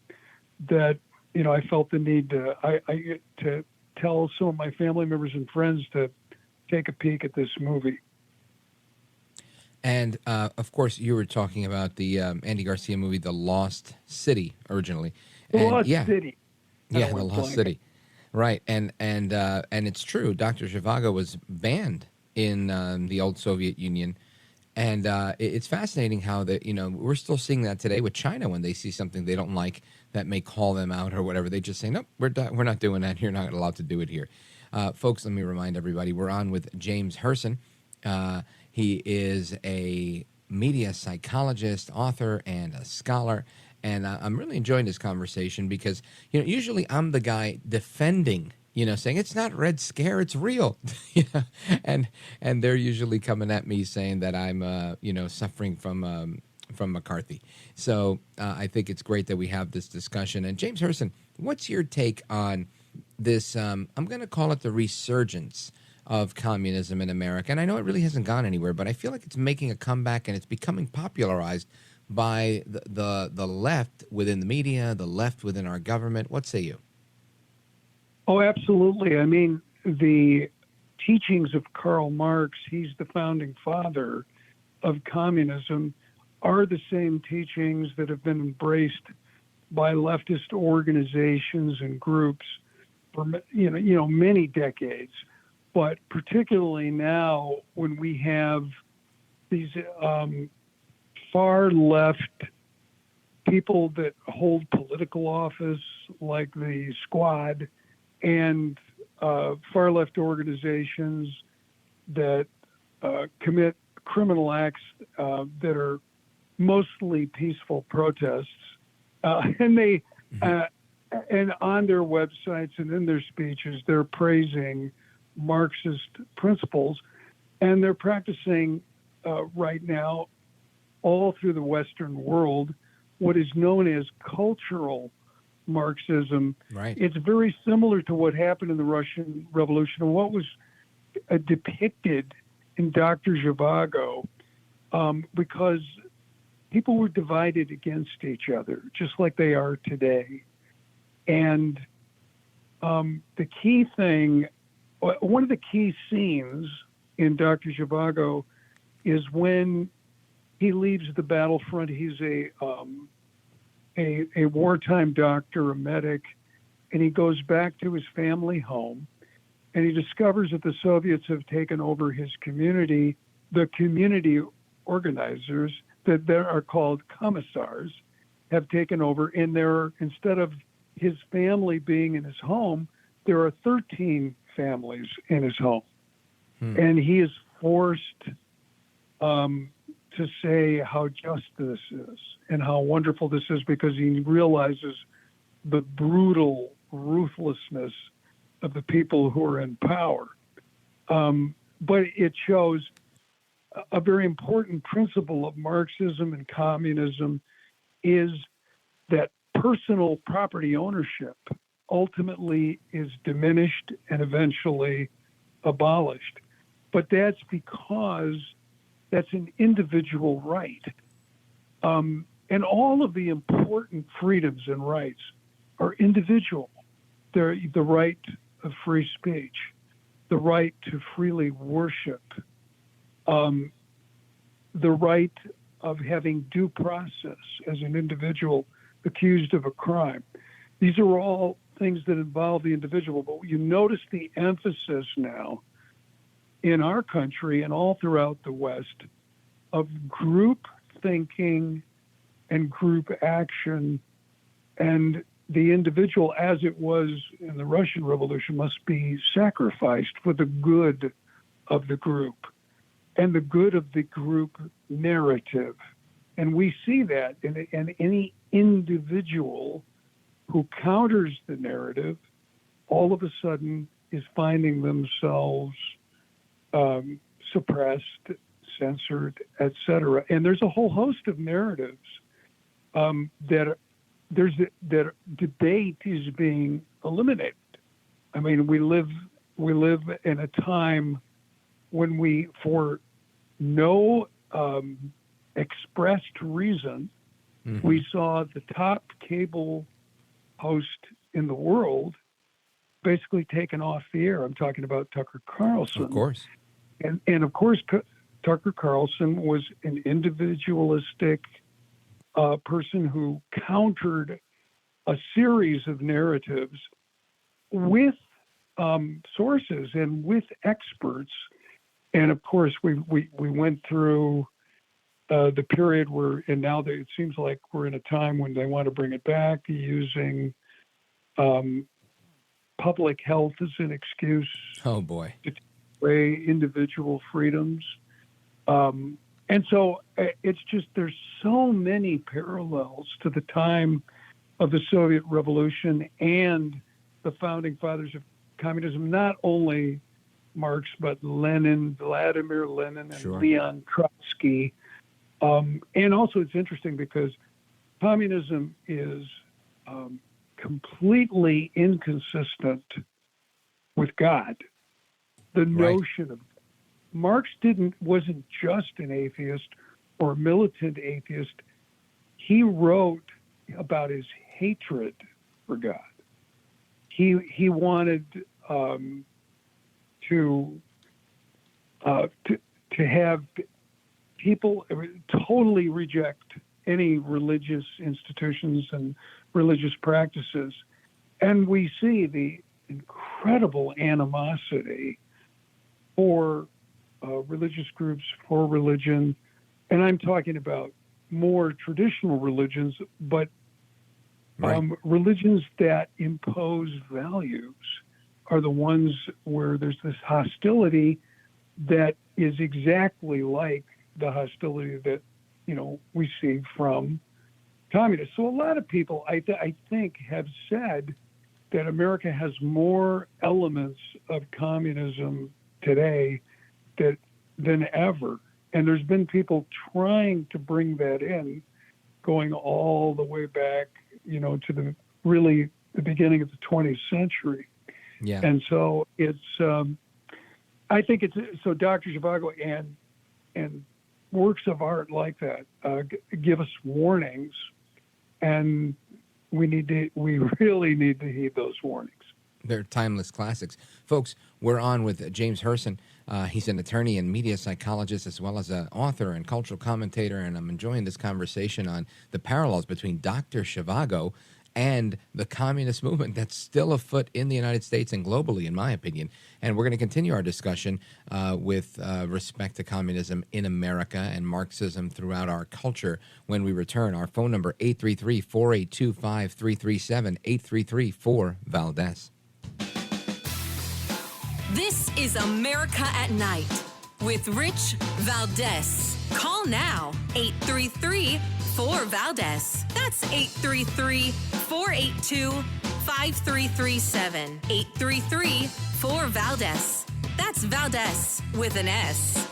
that, you know, I felt the need to tell some of my family members and friends to take a peek at this movie. And, of course, you were talking about the Andy Garcia movie, The Lost City, originally. The And, Lost City. Yeah, The Lost City. Right. And it's true. Dr. Zhivago was banned in the old Soviet Union. And it's fascinating how we're still seeing that today with China. When they see something they don't like that may call them out or whatever, they just say, nope, we're not doing that. You're not allowed to do it here. Folks, let me remind everybody, we're on with James Hirsen. He is a media psychologist, author, and a scholar. And I'm really enjoying this conversation because, usually I'm the guy defending, saying it's not Red Scare, it's real. And they're usually coming at me saying that I'm, suffering from McCarthy. So I think it's great that we have this discussion. And James Hirsen, what's your take on this? I'm going to call it the resurgence of communism in America. And I know it really hasn't gone anywhere, but I feel like it's making a comeback and it's becoming popularized by the left within the media, the left within our government. What say you? Oh, absolutely. I mean, the teachings of Karl Marx, he's the founding father of communism, are the same teachings that have been embraced by leftist organizations and groups for many decades. But particularly now, when we have these far left people that hold political office, like the Squad, and far left organizations that commit criminal acts that are mostly peaceful protests, and they and on their websites and in their speeches, they're praising Marxist principles, and they're practicing right now all through the Western world what is known as cultural Marxism. Right. It's very similar to what happened in the Russian Revolution and what was depicted in Dr. Zhivago, because people were divided against each other, just like they are today. And the key thing, one of the key scenes in Dr. Zhivago is when he leaves the battlefront. He's a wartime doctor, a medic, and he goes back to his family home, and he discovers that the Soviets have taken over his community. The community organizers, that there are called commissars, have taken over, and instead of his family being in his home, there are 13 families in his home. And he is forced to say how just this is and how wonderful this is, because he realizes the brutal ruthlessness of the people who are in power. But it shows a very important principle of Marxism and communism is that personal property ownership ultimately is diminished and eventually abolished. But that's because that's an individual right. And all of the important freedoms and rights are individual. They're the right of free speech, the right to freely worship, the right of having due process as an individual accused of a crime. These are all things that involve the individual, but you notice the emphasis now in our country and all throughout the West of group thinking and group action, and the individual, as it was in the Russian Revolution, must be sacrificed for the good of the group and the good of the group narrative. And we see that in any individual who counters the narrative, all of a sudden is finding themselves suppressed, censored, etc. And there's a whole host of narratives that that debate is being eliminated. I mean, we live in a time when we, for no expressed reason, we saw the top cable host in the world basically taken off the air. I'm talking about Tucker Carlson. Of course. And of course, Tucker Carlson was an individualistic person who countered a series of narratives with sources and with experts. And of course, we went through the period where, and now it seems like we're in a time when they want to bring it back, using public health as an excuse. Oh boy. To take away individual freedoms. And so it's just, there's so many parallels to the time of the Soviet Revolution and the founding fathers of communism, not only Marx, but Lenin, Vladimir Lenin, and Leon Trotsky. And also it's interesting because communism is completely inconsistent with God. The notion of Marx wasn't just an atheist or a militant atheist. He wrote about his hatred for God. He wanted to have people totally reject any religious institutions and religious practices. And we see the incredible animosity for religious groups, for religion. And I'm talking about more traditional religions, but religions that impose values are the ones where there's this hostility that is exactly like the hostility that, we see from communists. So a lot of people, I think, have said that America has more elements of communism today than ever. And there's been people trying to bring that in, going all the way back, to the beginning of the 20th century. Yeah. And so it's, I think so Dr. Zhivago and works of art like that give us warnings, and we really need to heed those warnings. They're timeless classics. Folks, we're on with James Hirsen. He's an attorney and media psychologist, as well as an author and cultural commentator, and I'm enjoying this conversation on the parallels between Dr. Zhivago and the communist movement that's still afoot in the United States and globally, in my opinion. And we're going to continue our discussion with respect to communism in America and Marxism throughout our culture when we return. Our phone number, 833-482-5337, 833-4-VALDEZ. This is America at Night with Rich Valdez. Call now, 833-4-VALDEZ. That's 833-482-5337. 833-4-VALDEZ. That's Valdez with an S.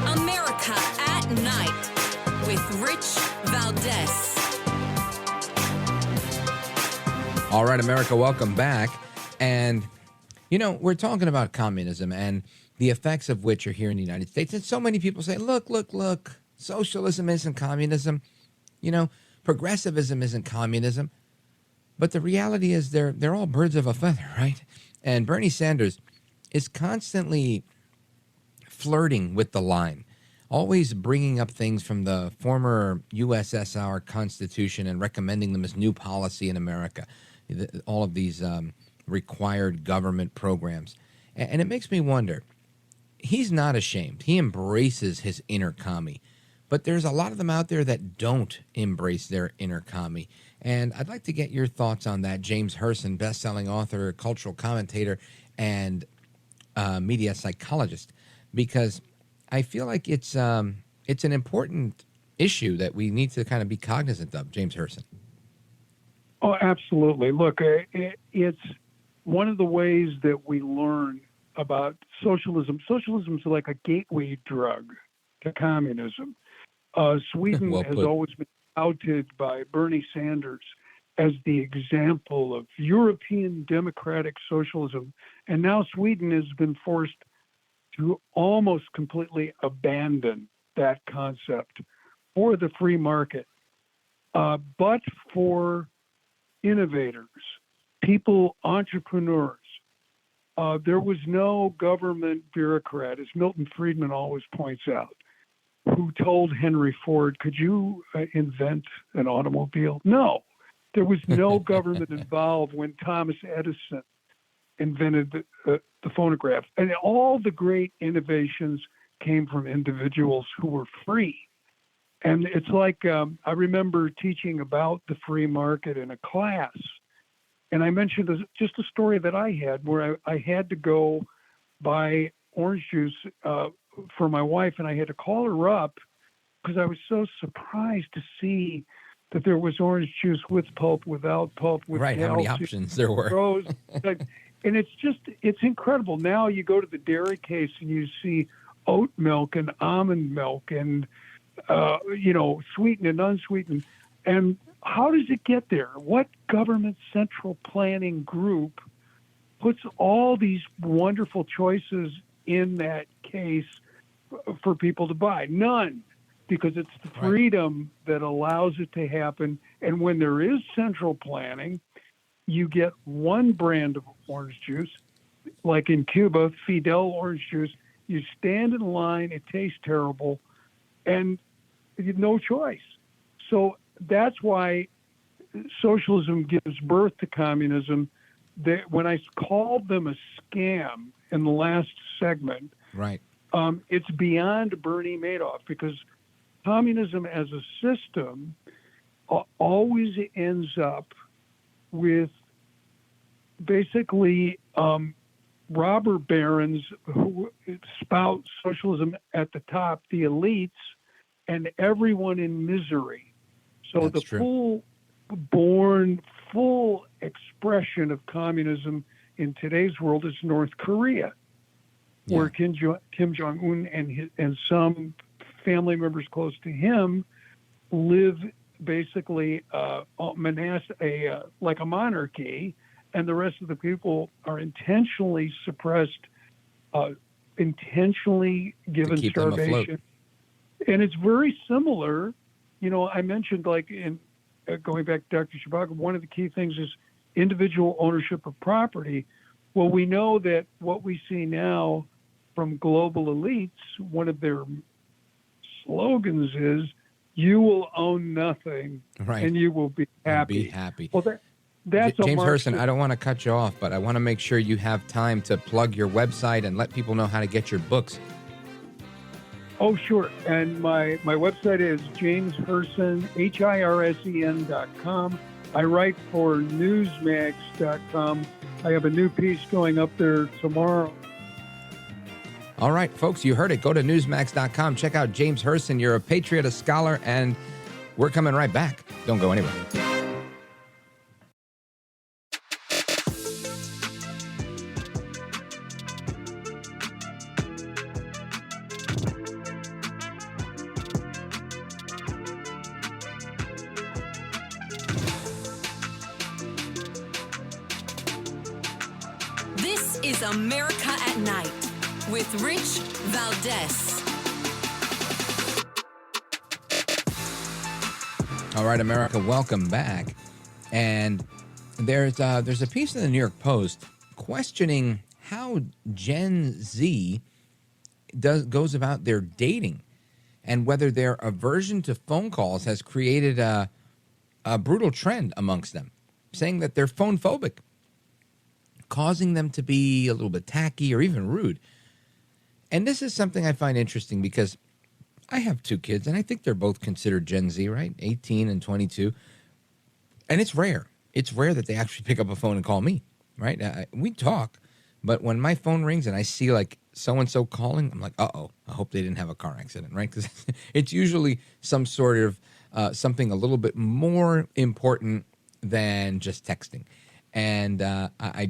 America at Night with Rich Valdez. All right, America, welcome back. And, we're talking about communism and the effects of which are here in the United States. And so many people say, look, socialism isn't communism. Progressivism isn't communism. But the reality is they're all birds of a feather, right? And Bernie Sanders is constantly flirting with the line, always bringing up things from the former USSR Constitution and recommending them as new policy in America, all of these required government programs. And it makes me wonder, he's not ashamed. He embraces his inner commie. But there's a lot of them out there that don't embrace their inner commie. And I'd like to get your thoughts on that. James Hirsen, best-selling author, cultural commentator, and media psychologist, because I feel like it's an important issue that we need to kind of be cognizant of, James Hirsen. Oh, absolutely. Look, it's one of the ways that we learn about socialism. Socialism is like a gateway drug to communism. Sweden Well has put. always been touted by Bernie Sanders as the example of European democratic socialism. And now Sweden has been forced to almost completely abandon that concept for the free market. But for innovators, people, entrepreneurs, there was no government bureaucrat, as Milton Friedman always points out, who told Henry Ford, could you invent an automobile? No, there was no government involved when Thomas Edison invented the phonograph. And all the great innovations came from individuals who were free. And it's like I remember teaching about the free market in a class. And I mentioned just a story that I had where I had to go buy orange juice for my wife, and I had to call her up because I was so surprised to see that there was orange juice with pulp, without pulp, with Right, how many calcium, options there were. rose. And it's incredible. Now you go to the dairy case and you see oat milk and almond milk and, sweetened and unsweetened. And how does it get there? What government central planning group puts all these wonderful choices in that case for people to buy? None, because it's the freedom that allows it to happen. And when there is central planning, you get one brand of orange juice, like in Cuba, Fidel orange juice. You stand in line, it tastes terrible, and you have no choice. So that's why socialism gives birth to communism. When I called them a scam in the last segment, right, it's beyond Bernie Madoff, because communism as a system always ends up with basically robber barons who spout socialism at the top, the elites, and everyone in misery. So That's true. full expression of communism in today's world is North Korea, where Kim Jong-un and some family members close to him live basically like a monarchy, and the rest of the people are intentionally suppressed, intentionally given keep them afloat. starvation. And it's very similar. I mentioned, like, in going back to Dr. Zhivago, one of the key things is individual ownership of property. Well, we know that what we see now from global elites, one of their slogans is, you will own nothing, and you will be happy. Be happy. Well, that's James Hirsen, I don't want to cut you off, but I want to make sure you have time to plug your website and let people know how to get your books. Oh, sure. And my website is jameshirsen, HIRSEN.com. I write for newsmax.com. I have a new piece going up there tomorrow. All right, folks, you heard it. Go to newsmax.com. Check out James Hirsen. You're a patriot, a scholar, and we're coming right back. Don't go anywhere. This is America at Night with Rich Valdez. All right, America, welcome back. And there's a piece in the New York Post questioning how Gen Z goes about their dating, and whether their aversion to phone calls has created a brutal trend amongst them, saying that they're phone phobic, causing them to be a little bit tacky or even rude. And this is something I find interesting because I have two kids, and I think they're both considered Gen Z, right? 18 and 22. And it's rare. It's rare that they actually pick up a phone and call me, right? We talk, but when my phone rings and I see like so-and-so calling. I'm like, uh-oh, I hope they didn't have a car accident, right? Because it's usually some sort of something a little bit more important than just texting. And I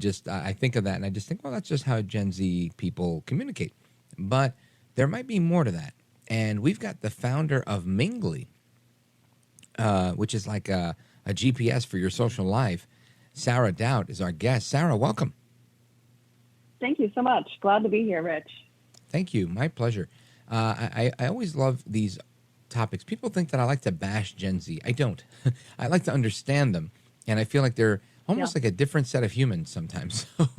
think of that, and I just think, well, that's just how Gen Z people communicate. But there might be more to that. And we've got the founder of Myngly, which is like a GPS for your social life. Sara Doutt is our guest. Sara, welcome. Thank you so much. Glad to be here, Rich. Thank you. My pleasure. I always love these topics. People think that I like to bash Gen Z. I don't. I like to understand them, and I feel like they're almost like a different set of humans sometimes. So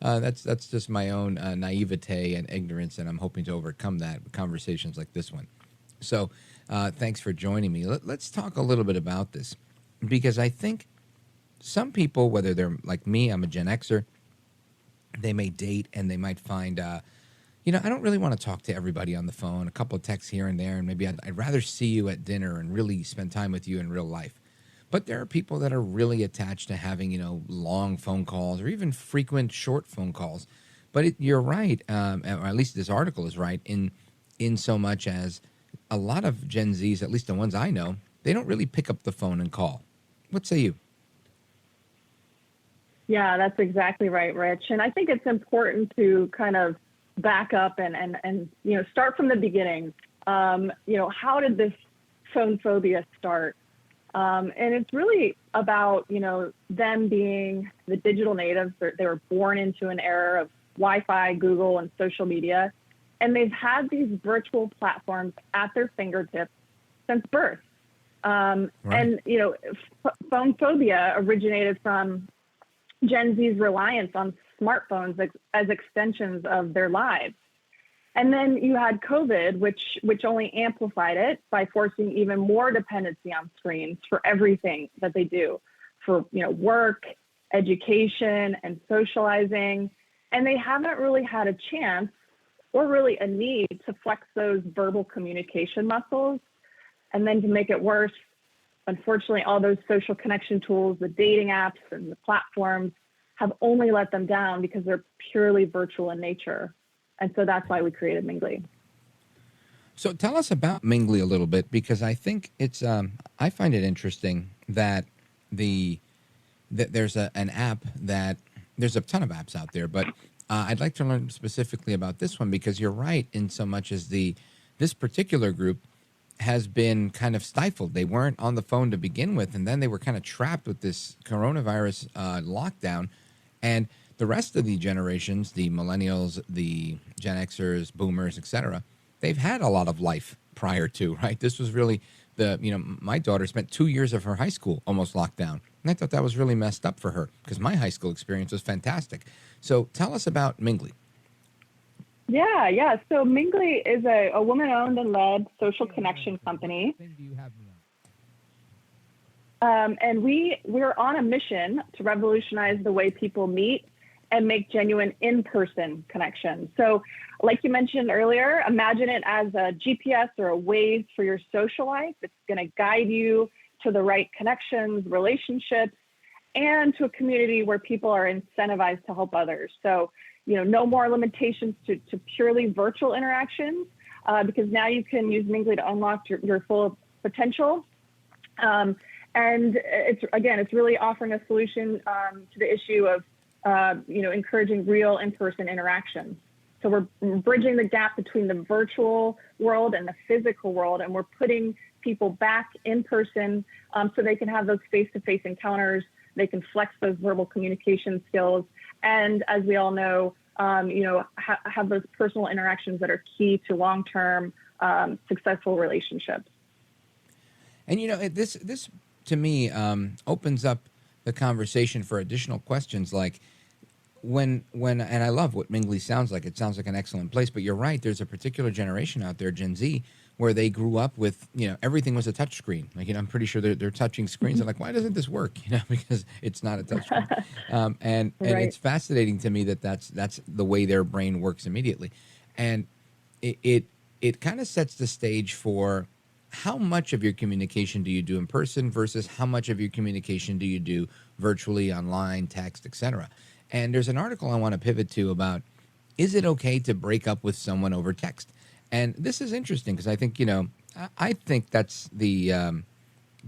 that's just my own naivete and ignorance, and I'm hoping to overcome that with conversations like this one. So thanks for joining me. Let's talk a little bit about this, because I think some people, whether they're like me, I'm a Gen Xer, they may date and they might find, I don't really want to talk to everybody on the phone, a couple of texts here and there, and maybe I'd rather see you at dinner and really spend time with you in real life. But there are people that are really attached to having, long phone calls or even frequent short phone calls. But you're right, or at least this article is right, in so much as a lot of Gen Zs, at least the ones I know, they don't really pick up the phone and call. What say you? Yeah, that's exactly right, Rich. And I think it's important to kind of back up and start from the beginning. How did this phone phobia start? And it's really about, them being the digital natives. They were born into an era of Wi-Fi, Google, and social media. And they've had these virtual platforms at their fingertips since birth. Right. And, phone phobia originated from Gen Z's reliance on smartphones as extensions of their lives. And then you had COVID, which only amplified it by forcing even more dependency on screens for everything that they do, for work, education, and socializing. And they haven't really had a chance or really a need to flex those verbal communication muscles. And then to make it worse, unfortunately, all those social connection tools, the dating apps and the platforms have only let them down because they're purely virtual in nature. And so that's why we created Myngly. So tell us about Myngly a little bit, because I think it's, I find it interesting that there's an app that, there's a ton of apps out there, but I'd like to learn specifically about this one, because you're right in so much as this particular group has been kind of stifled. They weren't on the phone to begin with, and then they were kind of trapped with this coronavirus lockdown. And the rest of the generations, the millennials, the Gen Xers, boomers, etc., they've had a lot of life prior to, right? This was really my daughter spent 2 years of her high school almost locked down. And I thought that was really messed up for her, because my high school experience was fantastic. So tell us about Myngly. Yeah. So Myngly is a woman-owned and led social connection company. And we're on a mission to revolutionize the way people meet and make genuine in-person connections. So like you mentioned earlier, imagine it as a GPS or a Waze for your social life. It's going to guide you to the right connections, relationships, and to a community where people are incentivized to help others. So, no more limitations to purely virtual interactions, because now you can use Myngly to unlock your full potential. And it's really offering a solution to the issue of, encouraging real in-person interactions. So we're bridging the gap between the virtual world and the physical world, and we're putting people back in person so they can have those face-to-face encounters. They can flex those verbal communication skills, and as we all know, have those personal interactions that are key to long-term successful relationships. And this to me opens up the conversation for additional questions, like when and I love what Myngly sounds like. It sounds like an excellent place, but you're right. There's a particular generation out there, Gen Z, where they grew up with, everything was a touch screen. Like, I'm pretty sure they're touching screens. They're like, why doesn't this work? Because it's not a touch screen. And Right. it's fascinating to me that's the way their brain works immediately. And it kind of sets the stage for how much of your communication do you do in person versus how much of your communication do you do virtually, online, text, etc. And there's an article I want to pivot to about Is it okay to break up with someone over text? And this is interesting because I think, I think that's the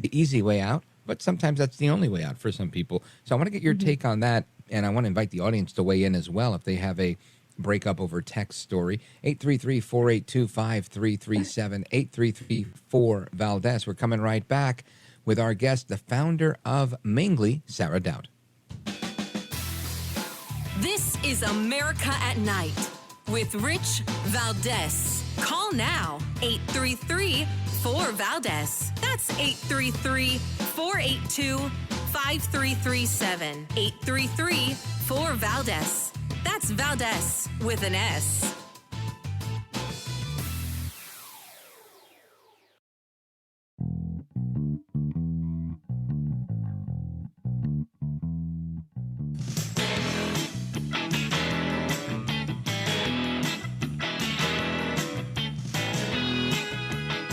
easy way out, but sometimes that's the only way out for some people. So I want to get your take on that, and I want to invite the audience to weigh in as well if they have a breakup over text story. 833-482-5337, 833-4-VALDEZ. We're coming right back with our guest, the founder of Myngly, Sara Doutt. This is America at Night with Rich Valdez. Call now, 833-4-VALDEZ. That's 833-482-5337. 833-4-VALDEZ. That's Valdez with an S.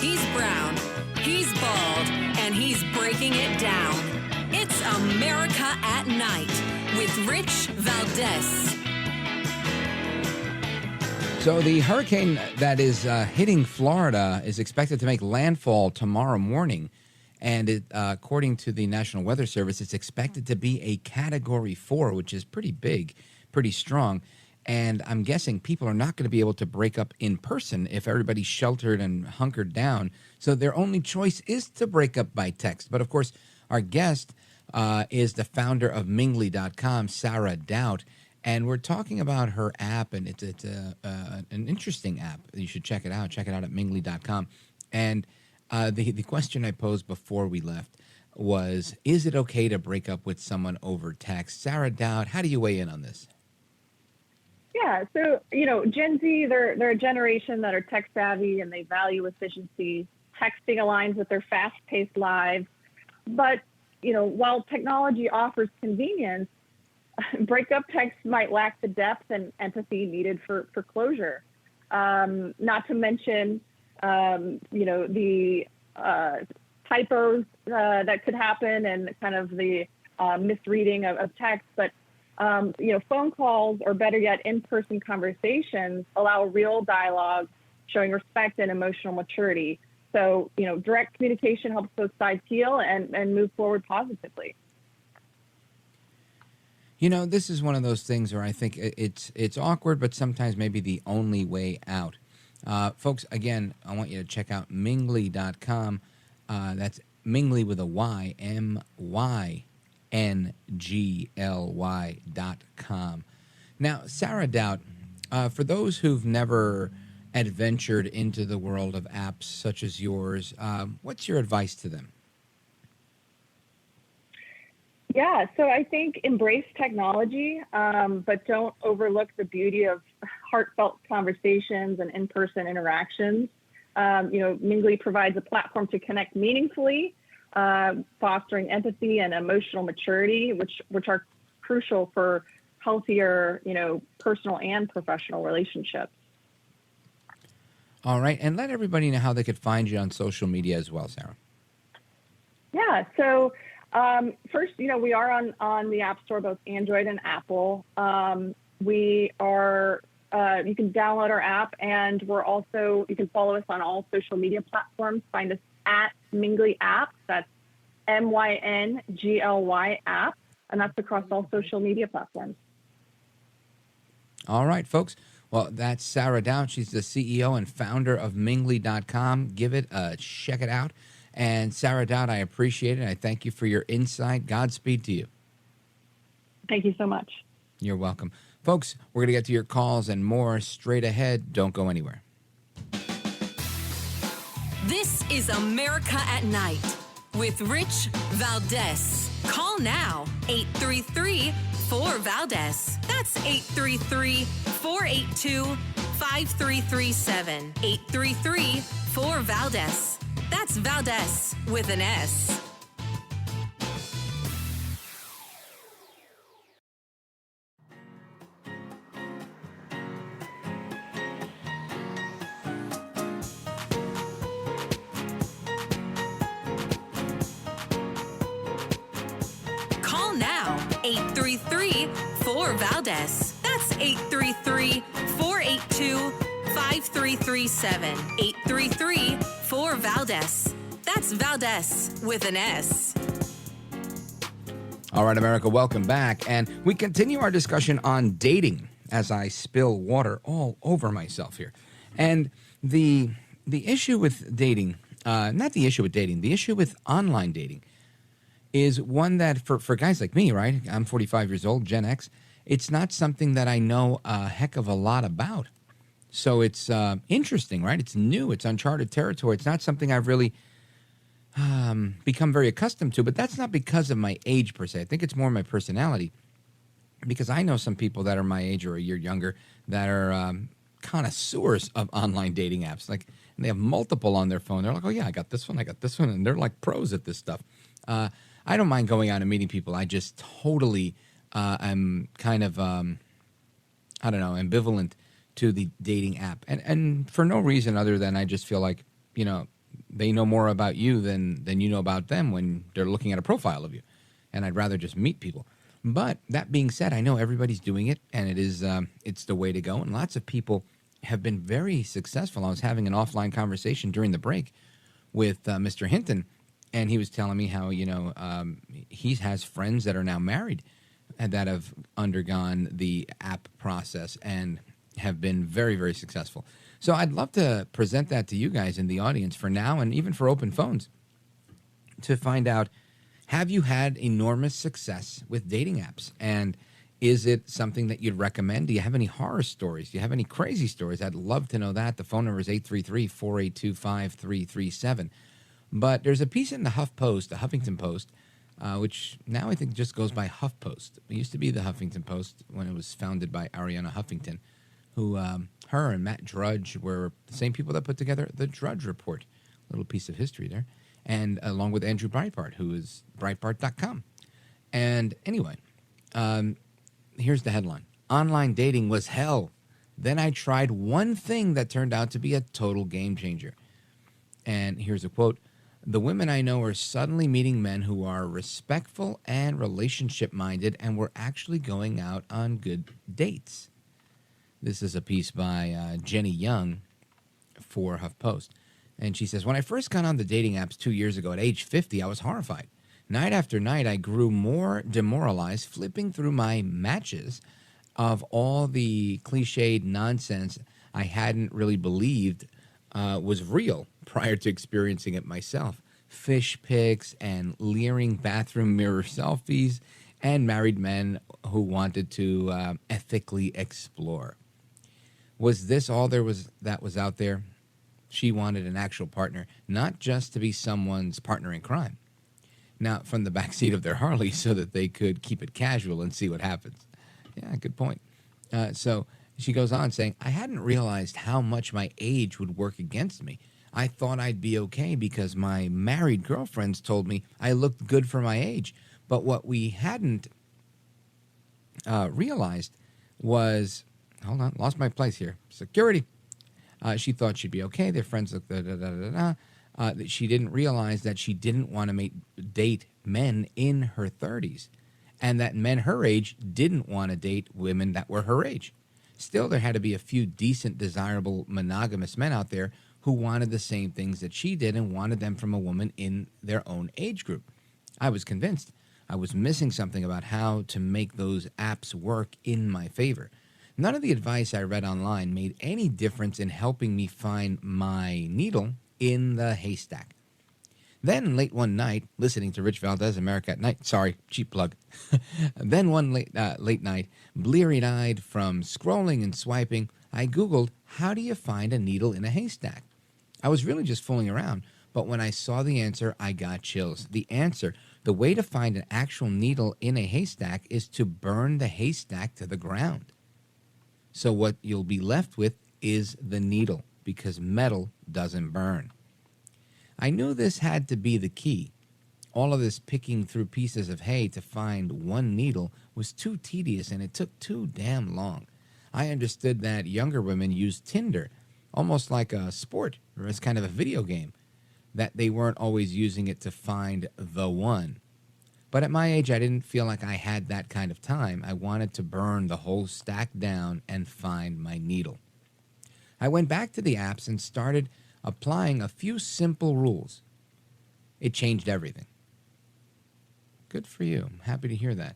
He's brown, he's bald, and he's breaking it down. It's America at Night with Rich Valdez. So the hurricane that is hitting Florida is expected to make landfall tomorrow morning. And according to the National Weather Service, it's expected to be a Category 4, which is pretty big, pretty strong. And I'm guessing people are not going to be able to break up in person if everybody's sheltered and hunkered down. So their only choice is to break up by text. But, of course, our guest is the founder of Myngly.com, Sara Doutt. And we're talking about her app, and it's an interesting app. You should check it out. Check it out at Myngly.com. And the question I posed before we left was, is it okay to break up with someone over text? Sara Doutt, how do you weigh in on this? Yeah, so, Gen Z, they're a generation that are tech savvy and they value efficiency. Texting aligns with their fast-paced lives. But, while technology offers convenience, breakup text might lack the depth and empathy needed for closure. Not to mention, the typos that could happen and kind of the misreading of text. But, phone calls, or better yet, in-person conversations allow real dialogue, showing respect and emotional maturity. So, direct communication helps both sides heal and move forward positively. This is one of those things where I think it's awkward, but sometimes maybe the only way out. Folks, again, I want you to check out Myngly.com. That's Myngly with a Y, MYNGLY.com. Now, Sara Doutt, for those who've never adventured into the world of apps such as yours, what's your advice to them? Yeah, so I think embrace technology, but don't overlook the beauty of heartfelt conversations and in-person interactions. Myngly provides a platform to connect meaningfully, fostering empathy and emotional maturity, which are crucial for healthier, personal and professional relationships. All right, and let everybody know how they could find you on social media as well, Sara. Yeah, so first, we are on the App Store, both Android and Apple. We are, you can download our app, and you can follow us on all social media platforms. Find us at Myngly app. That's MYNGLY app, and that's across all social media platforms. All right, folks. Well, that's Sara Doutt. She's the CEO and founder of Myngly.com. Give it a check it out. And Sara Doutt, I appreciate it. I thank you for your insight. Godspeed to you. Thank you so much. You're welcome. Folks, we're going to get to your calls and more straight ahead. Don't go anywhere. This is America at Night with Rich Valdez. Call now, 833-4-VALDEZ. That's 833-482-5337. 833-4-VALDEZ. That's Valdez with an S. Call now, 833-4-VALDEZ. That's 833-4 882-5337. 833-4-VALDES. That's Valdez with an S. All right, America, welcome back. And we continue our discussion on dating as I spill water all over myself here. And the issue with dating, not the issue with dating, the issue with online dating is one that for guys like me, right? I'm 45 years old, Gen X. It's not something that I know a heck of a lot about. So it's interesting, right? It's new. It's uncharted territory. It's not something I've really become very accustomed to, but that's not because of my age per se. I think it's more my personality, because I know some people that are my age or a year younger that are connoisseurs of online dating apps. Like, and they have multiple on their phone. They're like, oh yeah, I got this one, and they're like pros at this stuff. I don't mind going out and meeting people. I just totally am kind of ambivalent to the dating app, and for no reason other than I just feel like, they know more about you than you know about them when they're looking at a profile of you. And I'd rather just meet people. But that being said, I know everybody's doing it, and it's the way to go. And lots of people have been very successful. I was having an offline conversation during the break with Mr. Hinton, and he was telling me how, he has friends that are now married and that have undergone the app process and have been very, very successful. So I'd love to present that to you guys in the audience for now, and even for open phones, to find out, have you had enormous success with dating apps? And is it something that you'd recommend? Do you have any horror stories? Do you have any crazy stories? I'd love to know that. The phone number is 833-482-5337. But there's a piece in the HuffPost, the Huffington Post, which now I think just goes by HuffPost. It used to be the Huffington Post when it was founded by Ariana Huffington, who her and Matt Drudge were the same people that put together the Drudge Report. A little piece of history there. And along with Andrew Breitbart, who is Breitbart.com. And anyway, here's the headline. Online dating was hell. Then I tried one thing that turned out to be a total game changer. And here's a quote. The women I know are suddenly meeting men who are respectful and relationship-minded, and we're actually going out on good dates. This is a piece by Jenny Young for HuffPost. And she says, when I first got on the dating apps 2 years ago at age 50, I was horrified. Night after night, I grew more demoralized, flipping through my matches of all the cliched nonsense I hadn't really believed was real prior to experiencing it myself. Fish pics and leering bathroom mirror selfies and married men who wanted to ethically explore. Was this all there was that was out there? She wanted an actual partner, not just to be someone's partner in crime. Now, from the backseat of their Harley so that they could keep it casual and see what happens. Yeah, good point. So she goes on saying, I hadn't realized how much my age would work against me. I thought I'd be okay because my married girlfriends told me I looked good for my age. But what we hadn't realized was, hold on, lost my place here. Security. She thought she'd be okay. Their friends looked she didn't realize that she didn't want to date men in her 30s, and that men her age didn't want to date women that were her age. Still, there had to be a few decent, desirable, monogamous men out there who wanted the same things that she did and wanted them from a woman in their own age group. I was convinced I was missing something about how to make those apps work in my favor. None of the advice I read online made any difference in helping me find my needle in the haystack. Then late one night, listening to Rich Valdez, America at Night, sorry, cheap plug. Then one late night, bleary-eyed from scrolling and swiping, I Googled, how do you find a needle in a haystack? I was really just fooling around, but when I saw the answer, I got chills. The answer, the way to find an actual needle in a haystack is to burn the haystack to the ground. So what you'll be left with is the needle, because metal doesn't burn. I knew this had to be the key. All of this picking through pieces of hay to find one needle was too tedious, and it took too damn long. I understood that younger women use Tinder, almost like a sport or as kind of a video game, that they weren't always using it to find the one. But at my age, I didn't feel like I had that kind of time. I wanted to burn the whole stack down and find my needle. I went back to the apps and started applying a few simple rules. It changed everything. Good for you. I'm happy to hear that.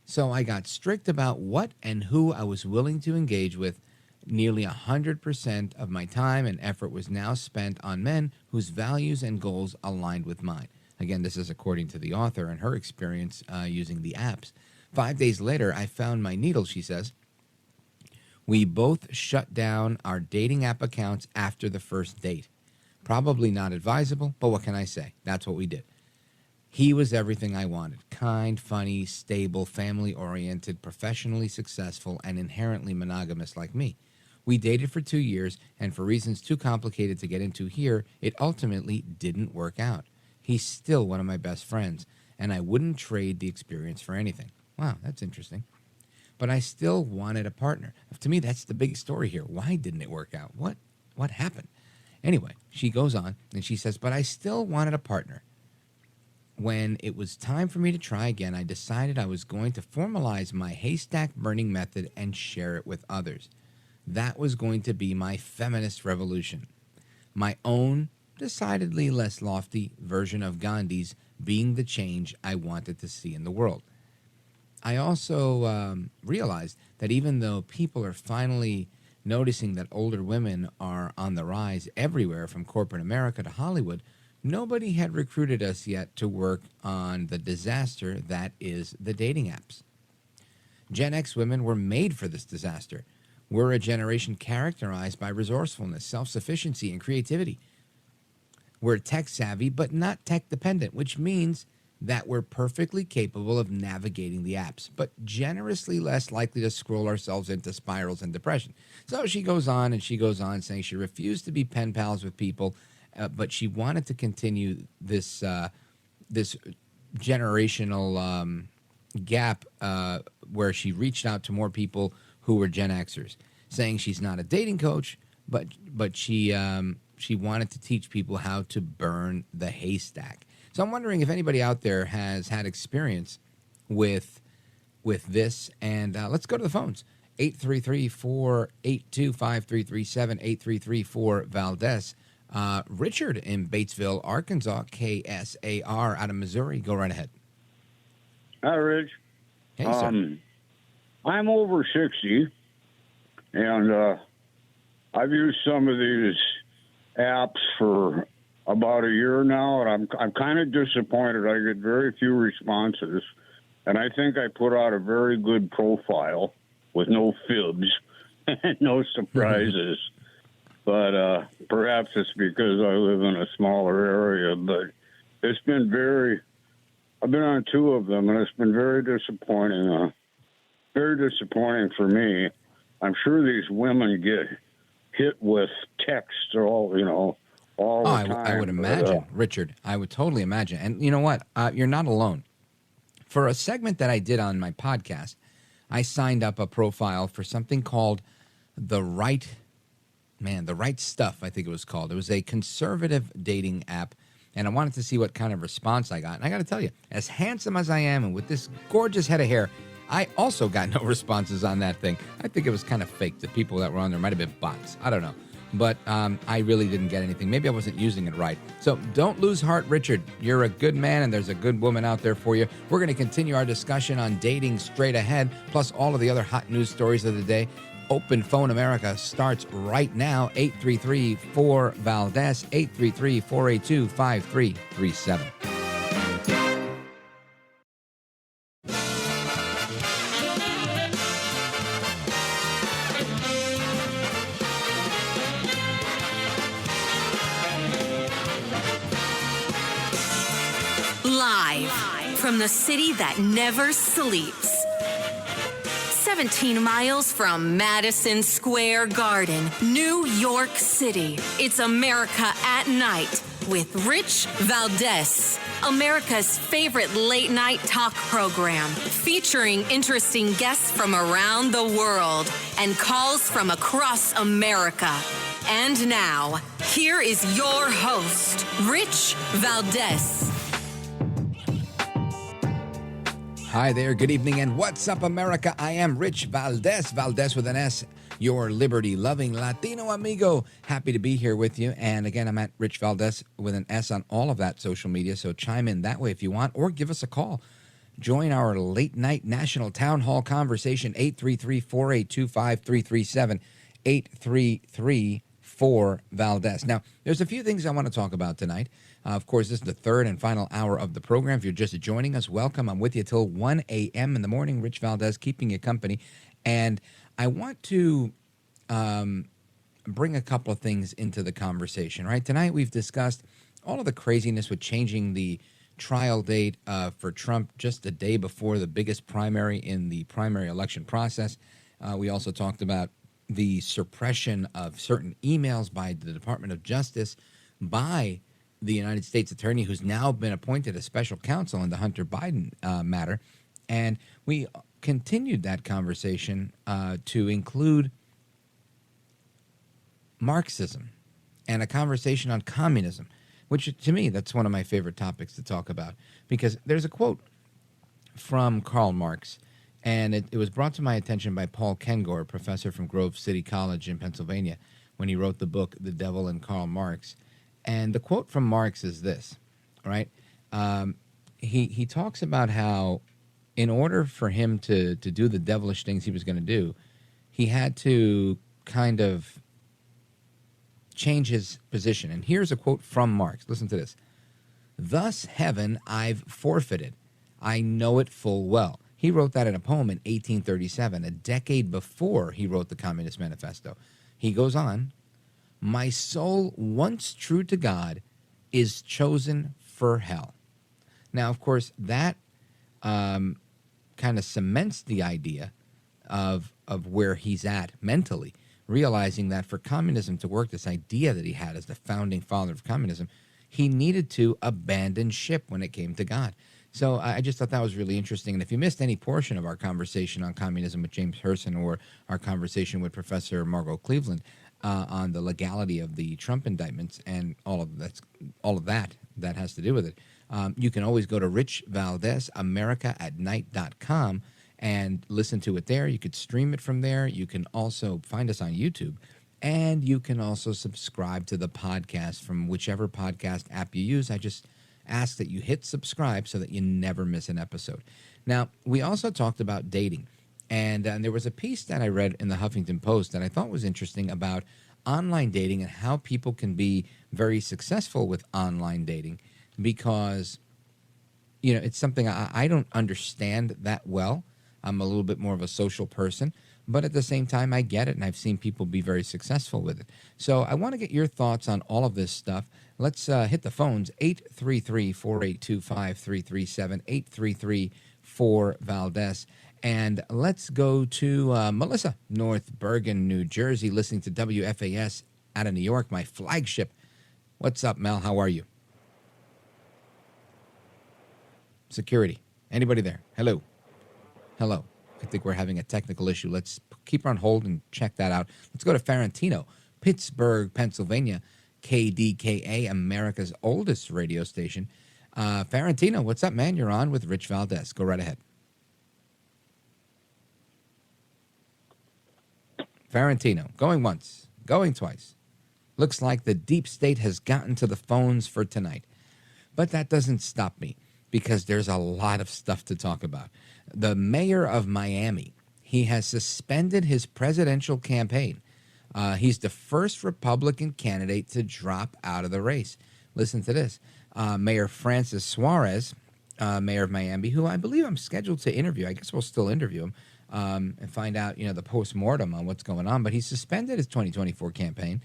So I got strict about what and who I was willing to engage with. Nearly 100% of my time and effort was now spent on men whose values and goals aligned with mine. Again, this is according to the author and her experience using the apps. 5 days later, I found my needle, she says. We both shut down our dating app accounts after the first date. Probably not advisable, but what can I say? That's what we did. He was everything I wanted. Kind, funny, stable, family-oriented, professionally successful, and inherently monogamous like me. We dated for 2 years, and for reasons too complicated to get into here, it ultimately didn't work out. He's still one of my best friends, and I wouldn't trade the experience for anything. Wow, that's interesting. But I still wanted a partner. To me, that's the big story here. Why didn't it work out? What happened? Anyway, she goes on, and she says, but I still wanted a partner. When it was time for me to try again, I decided I was going to formalize my haystack burning method and share it with others. That was going to be my feminist revolution. My own, decidedly less lofty version of Gandhi's being the change I wanted to see in the world. I also realized that even though people are finally noticing that older women are on the rise everywhere from corporate America to Hollywood, nobody had recruited us yet to work on the disaster that is the dating apps. Gen X women were made for this disaster. We're a generation characterized by resourcefulness, self-sufficiency, and creativity. We're tech-savvy, but not tech-dependent, which means that we're perfectly capable of navigating the apps, but generously less likely to scroll ourselves into spirals and depression. So she goes on and she goes on saying she refused to be pen pals with people, but she wanted to continue this this generational gap where she reached out to more people who were Gen Xers, saying she's not a dating coach, but she wanted to teach people how to burn the haystack. So I'm wondering if anybody out there has had experience with this, and let's go to the phones. 833-482-5337, 833-4-VALDEZ. Richard in Batesville, Arkansas, KSAR out of Missouri. Go right ahead. Hi, Rich. Hey, sir. I'm over 60, and I've used some of these apps for about a year now, and I'm kind of disappointed. I get very few responses, and I think I put out a very good profile with no fibs and no surprises. But perhaps it's because I live in a smaller area, but it's been I've been on 2 of them, and it's been very disappointing for me. I'm sure these women get hit with text all the time. I would imagine, Richard. I would totally imagine. And you know what? You're not alone. For a segment that I did on my podcast, I signed up a profile for something called The Right Stuff, I think it was called. It was a conservative dating app, and I wanted to see what kind of response I got. And I got to tell you, as handsome as I am and with this gorgeous head of hair, I also got no responses on that thing. I think it was kind of fake. The people that were on there might have been bots. I don't know. But I really didn't get anything. Maybe I wasn't using it right. So don't lose heart, Richard. You're a good man, and there's a good woman out there for you. We're going to continue our discussion on dating straight ahead, plus all of the other hot news stories of the day. Open Phone America starts right now. 833-4-VALDEZ, 833-482-5337. Live from the city that never sleeps. 17 miles from Madison Square Garden, New York City. It's America at Night with Rich Valdez, America's favorite late-night talk program, featuring interesting guests from around the world and calls from across America. And now, here is your host, Rich Valdez. Hi there, good evening, and what's up, America? I am Rich Valdez, Valdez with an S, your liberty-loving Latino amigo. Happy to be here with you. And again, I'm at Rich Valdez with an S on all of that social media, so chime in that way if you want, or give us a call. Join our late-night national town hall conversation, 833-482-5337, 833-4-VALDEZ. Now, there's a few things I want to talk about tonight. Of course, this is the third and final hour of the program. If you're just joining us, welcome. I'm with you till 1 a.m. in the morning. Rich Valdez keeping you company. And I want to bring a couple of things into the conversation, right? Tonight we've discussed all of the craziness with changing the trial date for Trump just a day before the biggest primary in the primary election process. We also talked about the suppression of certain emails by the Department of Justice by the United States Attorney, who's now been appointed a special counsel in the Hunter Biden matter. And we continued that conversation to include Marxism and a conversation on communism, which to me, that's one of my favorite topics to talk about, because there's a quote from Karl Marx, and it was brought to my attention by Paul Kengor, a professor from Grove City College in Pennsylvania, when he wrote the book, The Devil and Karl Marx. And the quote from Marx is this, right? He talks about how in order for him to do the devilish things he was going to do, he had to kind of change his position. And here's a quote from Marx. Listen to this. "Thus heaven I've forfeited. I know it full well." He wrote that in a poem in 1837, a decade before he wrote the Communist Manifesto. He goes on, "My soul, once true to God, is chosen for hell." Now, of course, that kind of cements the idea of where he's at mentally, realizing that for communism to work, this idea that he had as the founding father of communism, he needed to abandon ship when it came to God. So I just thought that was really interesting. And if you missed any portion of our conversation on communism with James Hirsen, or our conversation with Professor Margot Cleveland on the legality of the Trump indictments and all of that has to do with it, you can always go to richvaldezamericaatnight.com and listen to it there. You could stream it from there. You can also find us on YouTube, and you can also subscribe to the podcast from whichever podcast app you use. I just ask that you hit subscribe so that you never miss an episode. Now, we also talked about dating, and there was a piece that I read in the Huffington Post that I thought was interesting about online dating and how people can be very successful with online dating, because, you know, it's something I don't understand that well. I'm a little bit more of a social person, but at the same time, I get it, and I've seen people be very successful with it. So I want to get your thoughts on all of this stuff. Let's hit the phones, 833-482-5337, 833-4-VALDEZ. And let's go to Melissa, North Bergen, New Jersey, listening to WFAS out of New York, my flagship. What's up, Mel? How are you? Security. Anybody there? Hello. Hello. I think we're having a technical issue. Let's keep her on hold and check that out. Let's go to Ferentino, Pittsburgh, Pennsylvania, KDKA, America's oldest radio station. Ferentino, what's up, man? You're on with Rich Valdez. Go right ahead. Ferentino, going once, going twice. Looks like the deep state has gotten to the phones for tonight. But that doesn't stop me, because there's a lot of stuff to talk about. The mayor of Miami, he has suspended his presidential campaign. He's the first Republican candidate to drop out of the race. Listen to this. Mayor Francis Suarez, mayor of Miami, who I believe I'm scheduled to interview. I guess we'll still interview him and find out, the post-mortem on what's going on. But he suspended his 2024 campaign,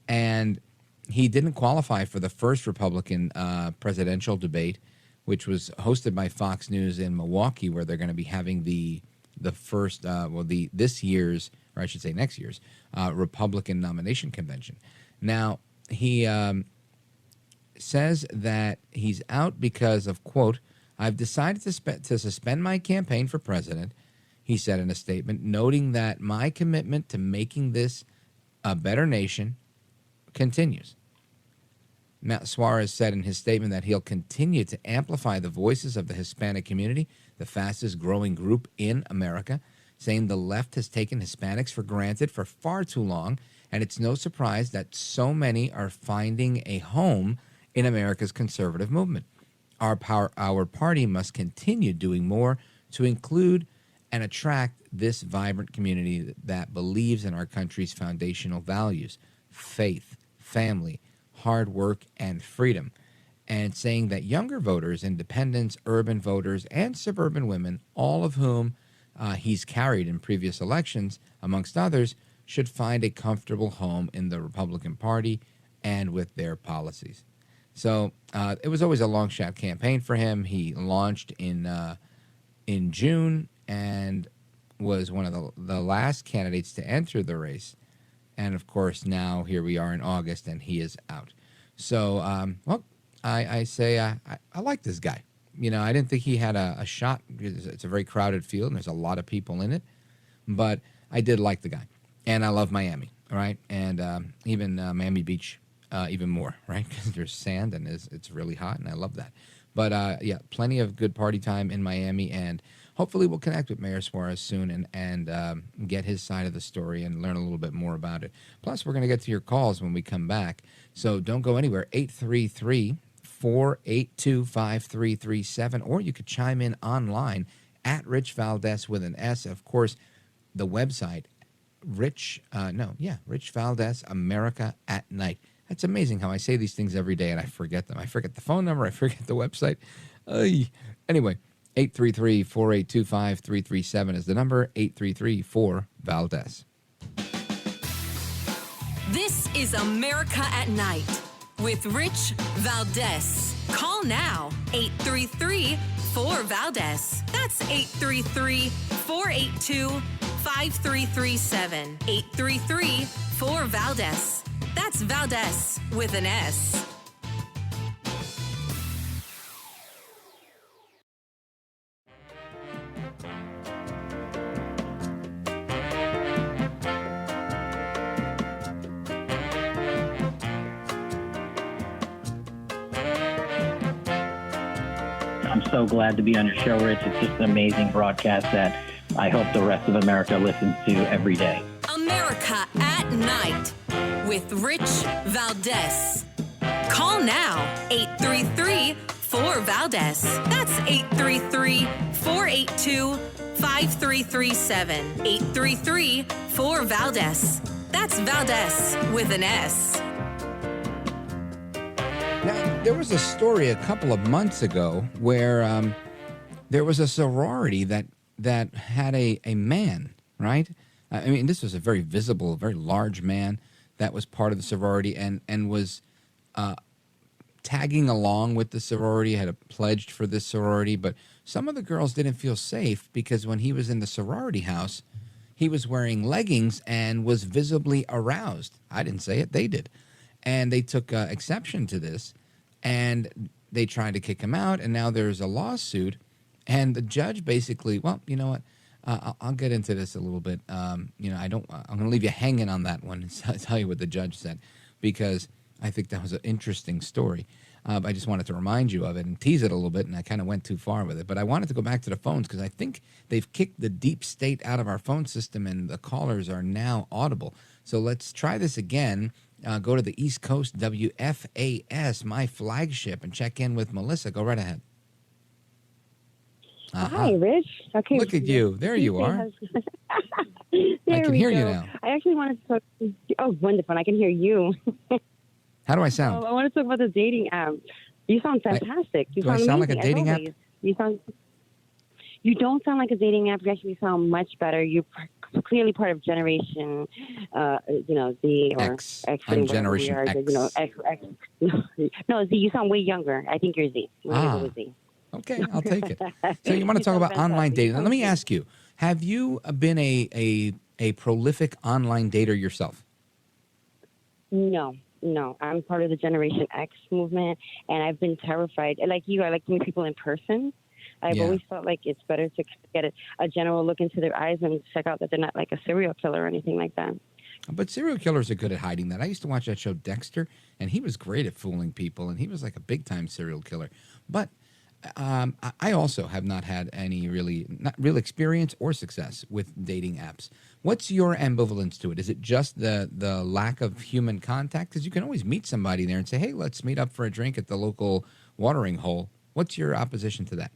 and he didn't qualify for the first Republican presidential debate, which was hosted by Fox News in Milwaukee, where they're going to be having the first, this year's, or I should say next year's, Republican nomination convention. Now, he says that he's out because of, quote, "I've decided to suspend my campaign for president," he said in a statement, noting that my commitment to making this a better nation continues. Matt Suarez said in his statement that he'll continue to amplify the voices of the Hispanic community, the fastest growing group in America. saying the left has taken Hispanics for granted for far too long, and it's no surprise that so many are finding a home in America's conservative movement. Our party must continue doing more to include and attract this vibrant community that believes in our country's foundational values: faith, family, hard work, and freedom. And saying that younger voters, independents, urban voters, and suburban women, all of whom he's carried in previous elections, amongst others, should find a comfortable home in the Republican Party and with their policies. So it was always a long shot campaign for him. He launched in June and was one of the last candidates to enter the race. And, of course, now here we are in August, and he is out. So, I say I like this guy. You know, I didn't think he had a shot because it's a very crowded field and there's a lot of people in it. But I did like the guy. And I love Miami, all right? And even Miami Beach even more, right? Because there's sand and it's really hot, and I love that. But, yeah, plenty of good party time in Miami, and hopefully we'll connect with Mayor Suarez soon and get his side of the story and learn a little bit more about it. Plus, we're going to get to your calls when we come back. So don't go anywhere. 833-482-5337, or you could chime in online at Rich Valdez with an S. Of course, the website, Rich Valdez, America at Night. That's amazing how I say these things every day and I forget them. I forget the phone number. I forget the website. Anyway, 833-482-5337 is the number, 833-4-VALDEZ. This is America at Night with Rich Valdez. Call now, 833-4-VALDEZ. That's 833-482-5337. 833-4-VALDEZ. That's Valdez with an S. I'm so glad to be on your show, Rich. It's just an amazing broadcast that I hope the rest of America listens to every day. America at Night with Rich Valdez. Call now, 833-4-VALDEZ. That's 833-482-5337. 833-4-VALDEZ. That's Valdez with an S. Now, there was a story a couple of months ago where there was a sorority that had a man, right? I mean, this was a very visible, very large man that was part of the sorority and was tagging along with the sorority, had pledged for this sorority. But some of the girls didn't feel safe because when he was in the sorority house, he was wearing leggings and was visibly aroused. I didn't say it, they did. And they took exception to this, and they tried to kick him out, and now there's a lawsuit. And the judge basically, well, you know what? I'll get into this a little bit. I'm going to leave you hanging on that one and tell you what the judge said, because I think that was an interesting story. I just wanted to remind you of it and tease it a little bit, and I kind of went too far with it. But I wanted to go back to the phones because I think they've kicked the deep state out of our phone system, and the callers are now audible. So let's try this again. Go to the East Coast, WFAS, my flagship, and check in with Melissa. Go right ahead. Hi, Rich. Okay. Look at you. There you are. I can hear you now. I actually wanted to talk. Oh, wonderful. I can hear you. How do I sound? I want to talk about the dating app. You sound fantastic. Do I sound like a dating app? You don't sound like a dating app. You actually sound much better. You're clearly part of Generation, Z or X. I'm Generation X. X. No, Z. You sound way younger. I think you're Z. With Z. Okay, I'll take it. So you want to talk about online dating? Now, let me ask you: have you been a prolific online dater yourself? No. I'm part of the Generation X movement, and I've been terrified. Like you, I like to meet people in person. I've always felt like it's better to get a general look into their eyes and check out that they're not like a serial killer or anything like that. But serial killers are good at hiding that. I used to watch that show Dexter, and he was great at fooling people, and he was like a big-time serial killer. But I also have not had any not real experience or success with dating apps. What's your ambivalence to it? Is it just the lack of human contact? Because you can always meet somebody there and say, hey, let's meet up for a drink at the local watering hole. What's your opposition to that?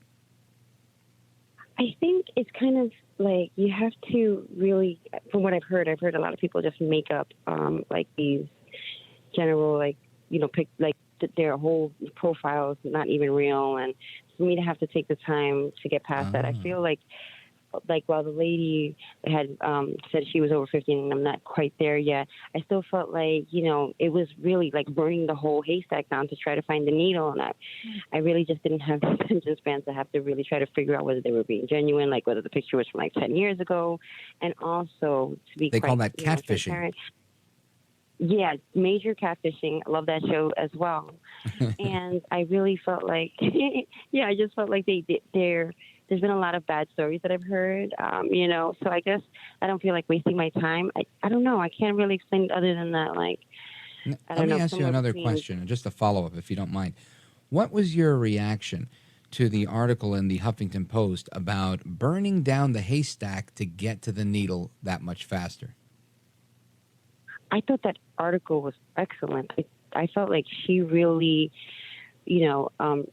I think it's kind of like you have to really, from what I've heard a lot of people just make up like these general, like, pick like their whole profiles not even real. And for me to have to take the time to get past that, I feel like while the lady had said she was over 50 and I'm not quite there yet, I still felt like, it was really like burning the whole haystack down to try to find the needle. And I really just didn't have the attention span to have to really try to figure out whether they were being genuine, like whether the picture was from like 10 years ago. And also to be They call that catfishing. Yeah, major catfishing. I love that show as well. And I really felt like, I just felt like there's been a lot of bad stories that I've heard, so I guess I don't feel like wasting my time. I don't know. I can't really explain it other than that. Like, Let me ask you another question, just a follow-up, if you don't mind. What was your reaction to the article in the Huffington Post about burning down the haystack to get to the needle that much faster? I thought that article was excellent. I felt like she really,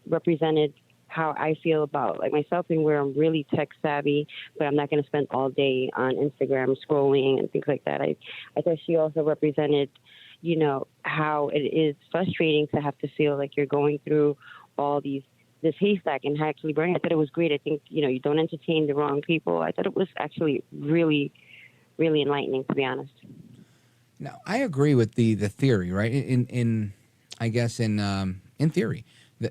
represented how I feel about like myself and where I'm really tech savvy, but I'm not going to spend all day on Instagram scrolling and things like that. I thought she also represented, how it is frustrating to have to feel like you're going through all this haystack and actually burning. I thought it was great. I think, you don't entertain the wrong people. I thought it was actually really, really enlightening, to be honest. Now, I agree with the theory, right? In theory,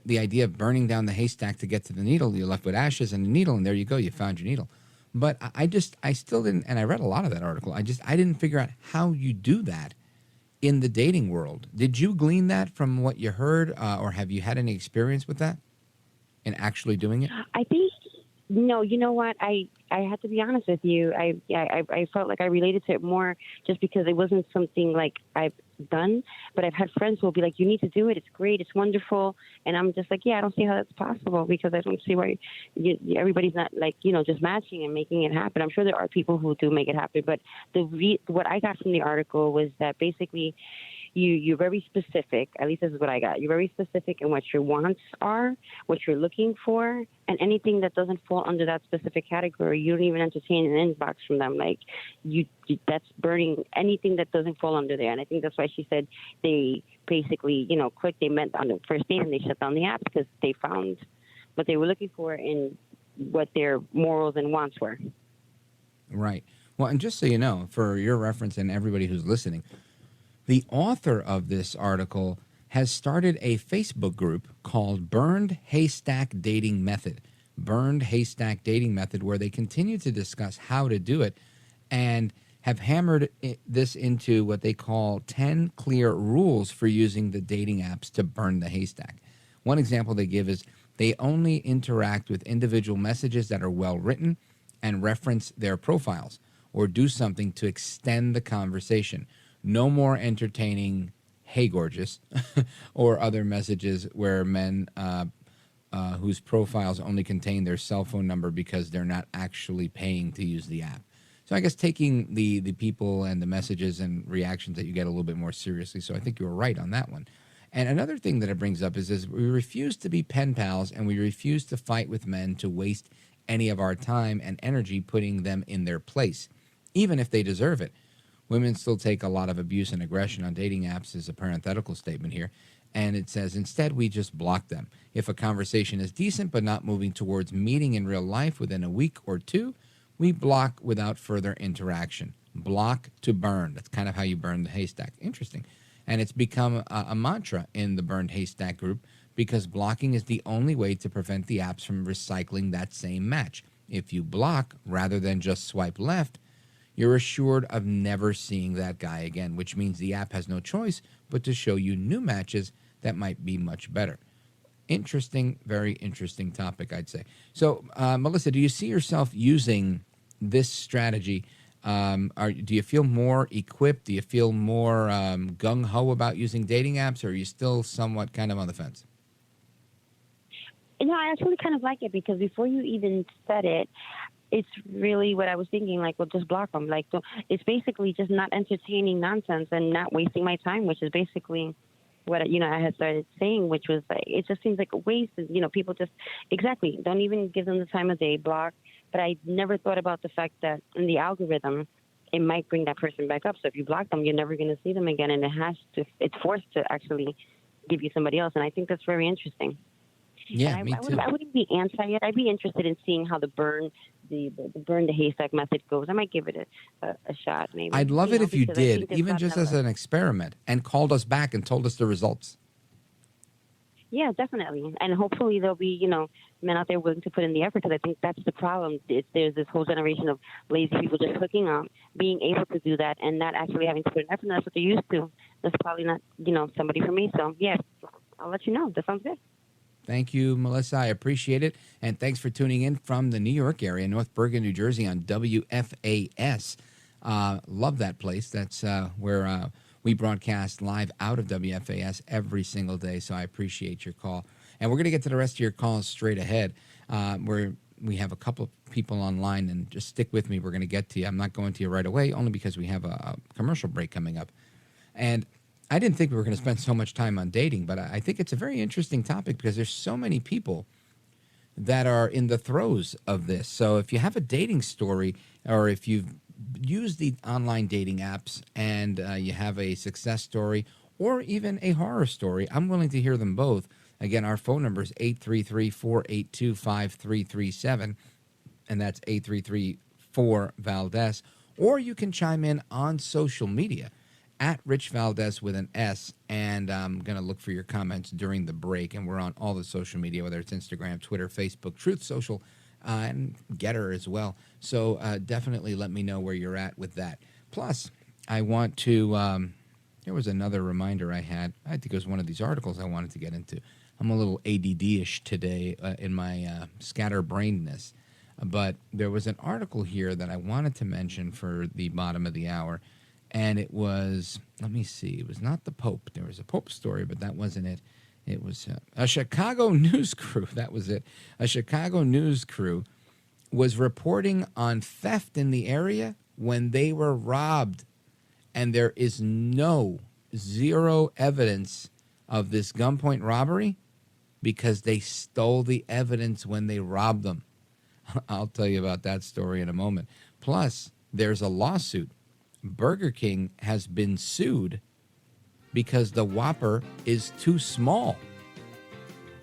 the idea of burning down the haystack to get to the needle, you're left with ashes and a needle, and there you go, you found your needle. But I still didn't, and I read a lot of that article. I didn't figure out how you do that in the dating world. Did you glean that from what you heard, or have you had any experience with that in actually doing it? I think. No, you know what? I had to be honest with you. I felt like I related to it more just because it wasn't something like I've done, but I've had friends who will be like, you need to do it. It's great. It's wonderful. And I'm just like, I don't see how that's possible because I don't see why everybody's not like, just matching and making it happen. I'm sure there are people who do make it happen, but what I got from the article was that basically you're very specific, at least this is what I got. You're very specific in what your wants are, what you're looking for, and anything that doesn't fall under that specific category, you don't even entertain an inbox from them. Like, that's burning anything that doesn't fall under there. And I think that's why she said they basically, clicked, they met on the first date and they shut down the app because they found what they were looking for and what their morals and wants were. Right. Well, and just so you know, for your reference and everybody who's listening, the author of this article has started a Facebook group called Burned Haystack Dating Method. Burned Haystack Dating Method, where they continue to discuss how to do it and have hammered this into what they call 10 clear rules for using the dating apps to burn the haystack. One example they give is they only interact with individual messages that are well written and reference their profiles or do something to extend the conversation. No more entertaining, hey, gorgeous, or other messages where men whose profiles only contain their cell phone number because they're not actually paying to use the app. So I guess taking the people and the messages and reactions that you get a little bit more seriously. So I think you were right on that one. And another thing that it brings up is we refuse to be pen pals and we refuse to fight with men to waste any of our time and energy putting them in their place, even if they deserve it. Women still take a lot of abuse and aggression on dating apps is a parenthetical statement here. And it says, instead, we just block them. If a conversation is decent but not moving towards meeting in real life within a week or two, we block without further interaction. Block to burn. That's kind of how you burn the haystack. Interesting. And it's become a mantra in the Burned Haystack group because blocking is the only way to prevent the apps from recycling that same match. If you block rather than just swipe left, you're assured of never seeing that guy again, which means the app has no choice but to show you new matches that might be much better. Interesting, very interesting topic, I'd say. So, Melissa, do you see yourself using this strategy? Do you feel more equipped? Do you feel more gung-ho about using dating apps, or are you still somewhat kind of on the fence? I actually kind of like it because before you even said it, it's really what I was thinking. Like, well, just block them. Like, it's basically just not entertaining nonsense and not wasting my time, which is basically what I had started saying, which was like, it just seems like a waste. People just don't even give them the time of day, block. But I never thought about the fact that in the algorithm, it might bring that person back up. So if you block them, you're never going to see them again, and it's forced to actually give you somebody else. And I think that's very interesting. Yeah, me too. I wouldn't be anti it. I'd be interested in seeing how the burn the haystack method goes. I might give it a shot, maybe. I'd love it if you did, even just as an experiment, and called us back and told us the results. Yeah, definitely. And hopefully there'll be, men out there willing to put in the effort, because I think that's the problem. There's this whole generation of lazy people just hooking on, being able to do that and not actually having to put in effort. And that's what they're used to. That's probably not, somebody for me. So, yeah, I'll let you know. That sounds good. Thank you, Melissa. I appreciate it. And thanks for tuning in from the New York area, North Bergen, New Jersey on WFAS. Love that place. That's where we broadcast live out of WFAS every single day. So I appreciate your call. And we're going to get to the rest of your calls straight ahead. We have a couple of people online, and just stick with me. We're going to get to you. I'm not going to you right away, only because we have a commercial break coming up. And I didn't think we were going to spend so much time on dating, but I think it's a very interesting topic because there's so many people that are in the throes of this. So if you have a dating story, or if you've used the online dating apps and you have a success story or even a horror story, I'm willing to hear them both. Again, our phone number is 833-482-5337, and that's 833-4-VALDEZ. Or you can chime in on social media at Rich Valdez with an S, and I'm going to look for your comments during the break. And we're on all the social media, whether it's Instagram, Twitter, Facebook, Truth Social, and Getter as well. So definitely let me know where you're at with that. Plus, I want to, there was another reminder I had. I think it was one of these articles I wanted to get into. I'm a little ADD-ish today in my scatterbrainedness. But there was an article here that I wanted to mention for the bottom of the hour. And it was, let me see, it was not the Pope. There was a Pope story, but that wasn't it. It was a Chicago news crew. That was it. A Chicago news crew was reporting on theft in the area when they were robbed. And there is zero evidence of this gunpoint robbery because they stole the evidence when they robbed them. I'll tell you about that story in a moment. Plus, there's a lawsuit. Burger King has been sued because the Whopper is too small.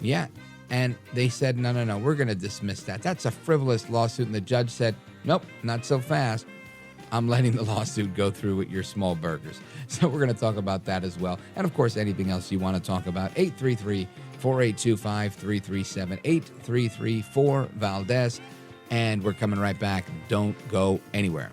Yeah, and they said, no, we're going to dismiss that. That's a frivolous lawsuit, and the judge said, nope, not so fast. I'm letting the lawsuit go through with your small burgers. So we're going to talk about that as well. And, of course, anything else you want to talk about, 833-482-5337, 833-4-VALDEZ. And we're coming right back. Don't go anywhere.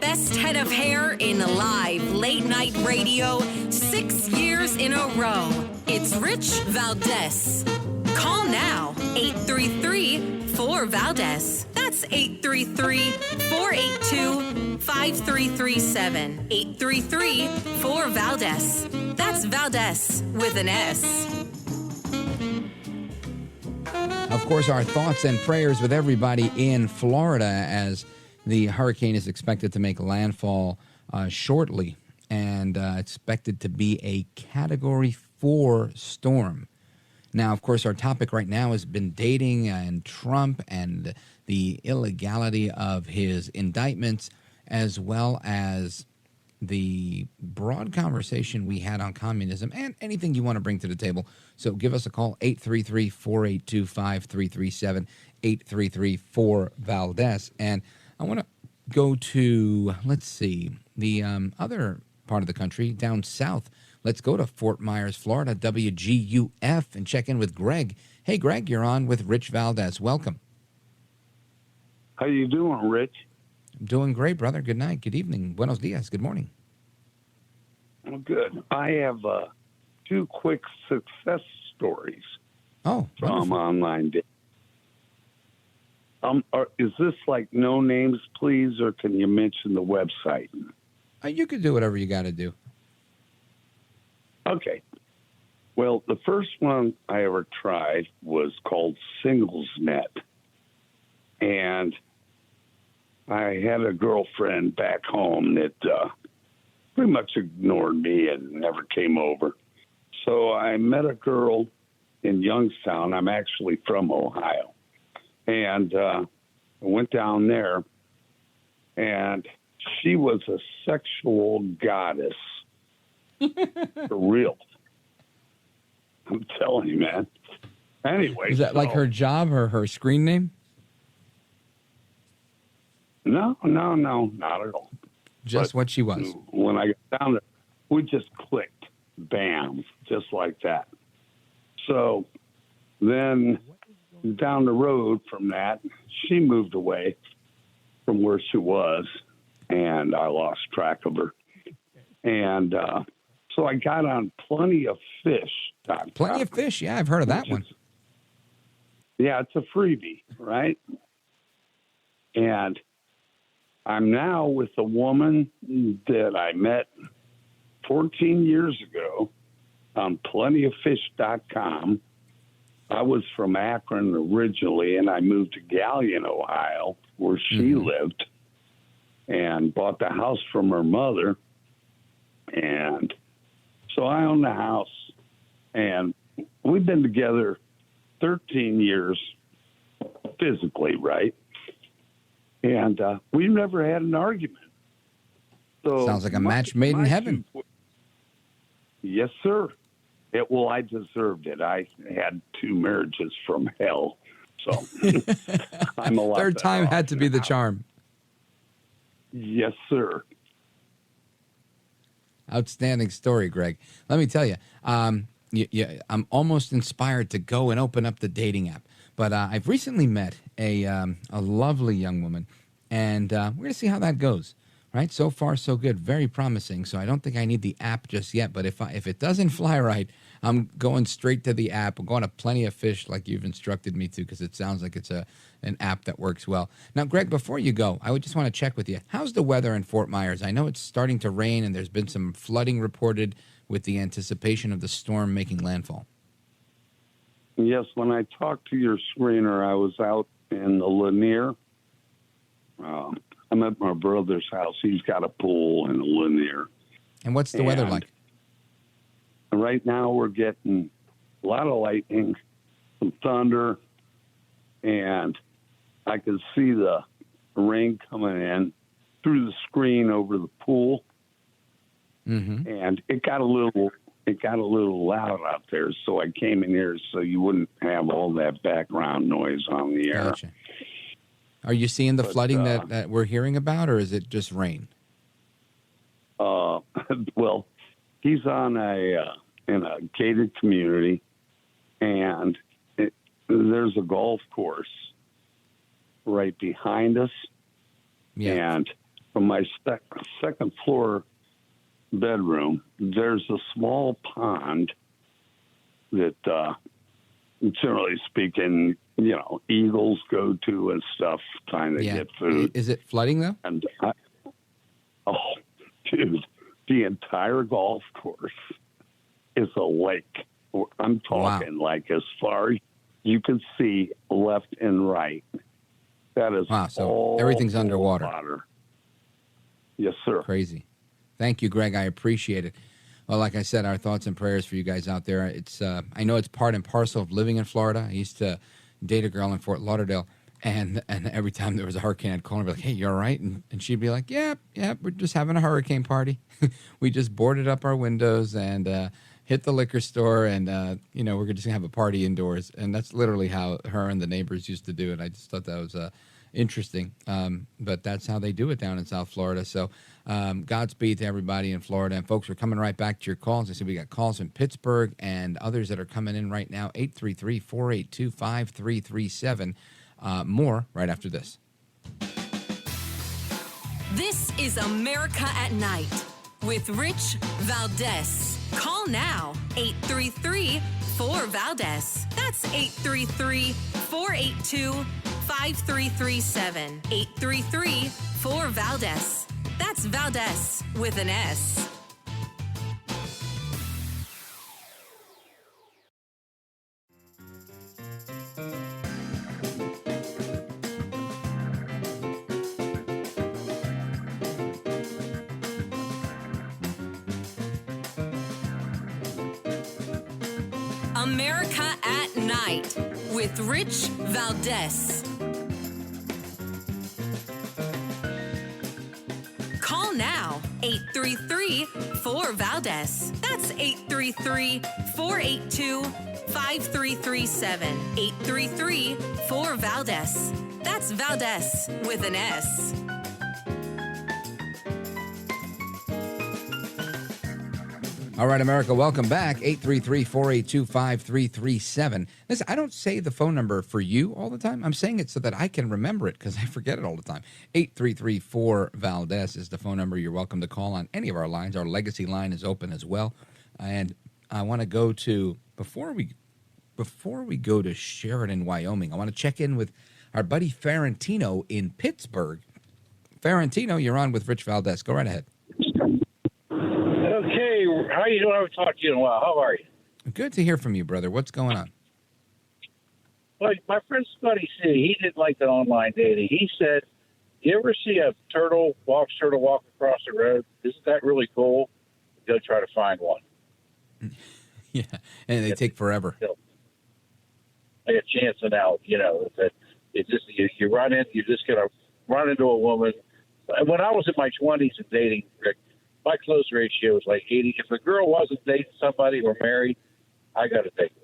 Best head of hair in live late-night radio 6 years in a row. It's Rich Valdez. Call now, 833-4-VALDEZ. That's 833-482-5337. 833-4-VALDEZ. That's Valdez with an S. Of course, our thoughts and prayers with everybody in Florida as the hurricane is expected to make landfall shortly, and expected to be a Category 4 storm. Now, of course, our topic right now has been dating and Trump and the illegality of his indictments, as well as the broad conversation we had on communism and anything you want to bring to the table. So give us a call, 833-482-5337, 833-4-VALDEZ. And I want to go to, let's see, the other part of the country, down south. Let's go to Fort Myers, Florida, WGUF, and check in with Greg. Hey, Greg, you're on with Rich Valdez. Welcome. How you doing, Rich? I'm doing great, brother. Good night. Good evening. Buenos dias. Good morning. Well, good. I have 2 quick success stories from online dating. Is this like no names, please, or can you mention the website? You can do whatever you got to do. Okay. Well, the first one I ever tried was called SinglesNet. And I had a girlfriend back home that pretty much ignored me and never came over. So I met a girl in Youngstown. I'm actually from Ohio. And I went down there, and she was a sexual goddess. For real. I'm telling you, man. Anyway. Is that like her job or her screen name? No, not at all. Just what she was. When I got down there, we just clicked. Bam. Just like that. So then down the road from that, she moved away from where she was, and I lost track of her. And so I got on plentyoffish.com. Plenty of Fish, yeah, I've heard of that one. Yeah, it's a freebie, right? And I'm now with a woman that I met 14 years ago on plentyoffish.com. I was from Akron originally, and I moved to Galion, Ohio, where she lived, and bought the house from her mother. And so I own the house, and we've been together 13 years physically, right? And we've never had an argument. So sounds like a match made in heaven. Yes, sir. I deserved it. I had 2 marriages from hell, so I'm a lot. Third time had to be the charm. Yes, sir. Outstanding story, Greg. Let me tell you, I'm almost inspired to go and open up the dating app. But I've recently met a lovely young woman, and we're going to see how that goes. Right? So far, so good. Very promising. So I don't think I need the app just yet. But if it doesn't fly right, I'm going straight to the app. I'm going to Plenty of Fish like you've instructed me to, because it sounds like it's an app that works well. Now, Greg, before you go, I would just want to check with you. How's the weather in Fort Myers? I know it's starting to rain, and there's been some flooding reported with the anticipation of the storm making landfall. Yes, when I talked to your screener, I was out in the Lanier. I'm at my brother's house. He's got a pool in the Lanier. And what's the weather like? Right now we're getting a lot of lightning, some thunder, and I can see the rain coming in through the screen over the pool. Mm-hmm. And it got a little loud out there, so I came in here so you wouldn't have all that background noise on the air. Gotcha. Are you seeing the flooding that we're hearing about, or is it just rain? Well, he's on in a gated community, and there's a golf course right behind us. Yeah. And from my second floor bedroom, there's a small pond that, generally speaking, eagles go to and stuff, trying to get food. Is it flooding, though? And dude, the entire golf course is a lake. I'm talking like as far as you can see left and right. That is so everything's underwater. Water. Yes, sir. Crazy. Thank you, Greg. I appreciate it. Well, like I said, our thoughts and prayers for you guys out there. It's I know it's part and parcel of living in Florida. I used to date a girl in Fort Lauderdale, and every time there was a hurricane, I'd call her and be like, "Hey, you all right?" And she'd be like, "Yeah, we're just having a hurricane party. We just boarded up our windows and hit the liquor store, and we're just gonna have a party indoors." And that's literally how her and the neighbors used to do it. I just thought that was interesting, but that's how they do it down in South Florida. So Godspeed to everybody in Florida. And folks, we're coming right back to your calls. I see we got calls in Pittsburgh and others that are coming in right now. 833-482-5337. More right after this. This is America at Night with Rich Valdez. Call now, 833-4-VALDEZ. That's 833-482-5337. 833-4-VALDEZ. That's Valdez with an S. America at Night with Rich Valdez. Call now, 833-4-VALDEZ. That's 833-482-5337. 833-4-VALDEZ. That's Valdez with an S. All right, America, welcome back. 833-482-5337. Listen, I don't say the phone number for you all the time. I'm saying it so that I can remember it because I forget it all the time. 833-4-VALDEZ is the phone number. You're welcome to call on any of our lines. Our legacy line is open as well. And I want to go to, before we go to Sheridan, Wyoming, I want to check in with our buddy Ferentino in Pittsburgh. Ferentino, you're on with Rich Valdez. Go right ahead. Okay, how you doing? I haven't talked to you in a while. How are you? Good to hear from you, brother. What's going on? Well, my friend Scotty said he did like that online dating. He said, "You ever see a turtle walk across the road? Isn't that really cool? Go try to find one." Yeah, and they take forever. Like a chance and out, that it's just you run in, you're just gonna run into a woman. When I was in my 20s and dating, Rick, my close ratio was like 80. If a girl wasn't dating somebody or married, I got to date her.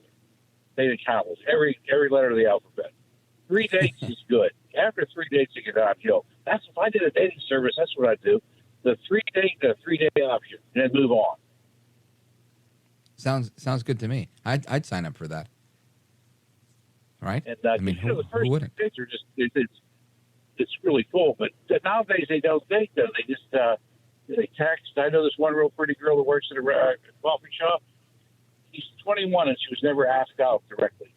Dating countless, every letter of the alphabet. 3 dates is good. After 3 dates, you get downhill. That's if I did a dating service. That's what I do. The 3-day option, and then move on. Sounds good to me. I'd sign up for that. Right? And I mean, the first wouldn't? dates are just it's really cool. But nowadays they don't date though. They just they text. I know this one real pretty girl that works at a coffee shop. She's 21 and she was never asked out directly.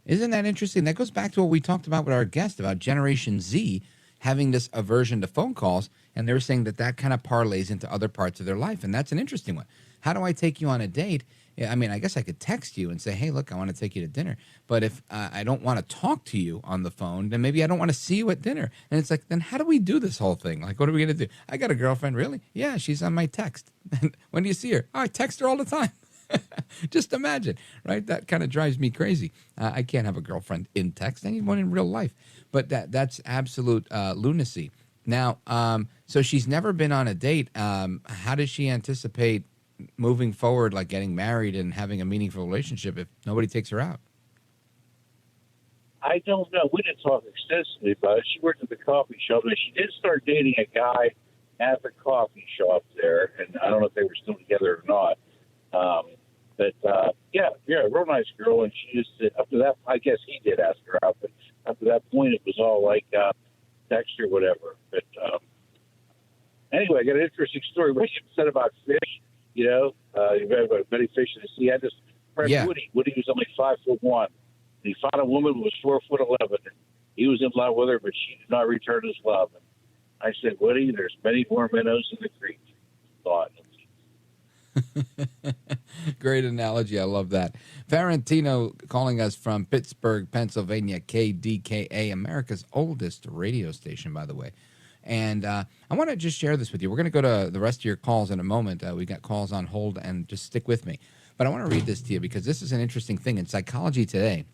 Isn't that interesting? That goes back to what we talked about with our guest about Generation Z having this aversion to phone calls, and they're saying that kind of parlays into other parts of their life, and that's an interesting one. How do I take you on a date? I mean, I guess I could text you and say, hey, look, I want to take you to dinner. But if I don't want to talk to you on the phone, then maybe I don't want to see you at dinner. And it's like, then how do we do this whole thing? Like, what are we going to do? I got a girlfriend, really? Yeah, she's on my text. When do you see her? Oh, I text her all the time. Just imagine, right? That kind of drives me crazy. I can't have a girlfriend in text. I need one in real life. But that's absolute lunacy. Now, so she's never been on a date. How does she anticipate moving forward, like getting married and having a meaningful relationship if nobody takes her out? I don't know. We didn't talk extensively about it. She worked at the coffee shop, and she did start dating a guy at the coffee shop there, and I don't know if they were still together or not. Yeah, real nice girl, and she just, up to that, I guess he did ask her out, but up to that point, it was all like text or whatever. But anyway, I got an interesting story. What you said about fish, you've had many fish in the sea. I just friend Woody. Woody was only 5'1". He found a woman who was 4'11". And he was in love with her, but she did not return his love. And I said, Woody, there's many more minnows in the creek. Thought. Great analogy. I love that. Ferentino calling us from Pittsburgh, Pennsylvania, KDKA, America's oldest radio station, by the way. And I want to just share this with you. We're going to go to the rest of your calls in a moment. We got calls on hold, and just stick with me. But I want to read this to you because this is an interesting thing. In Psychology Today,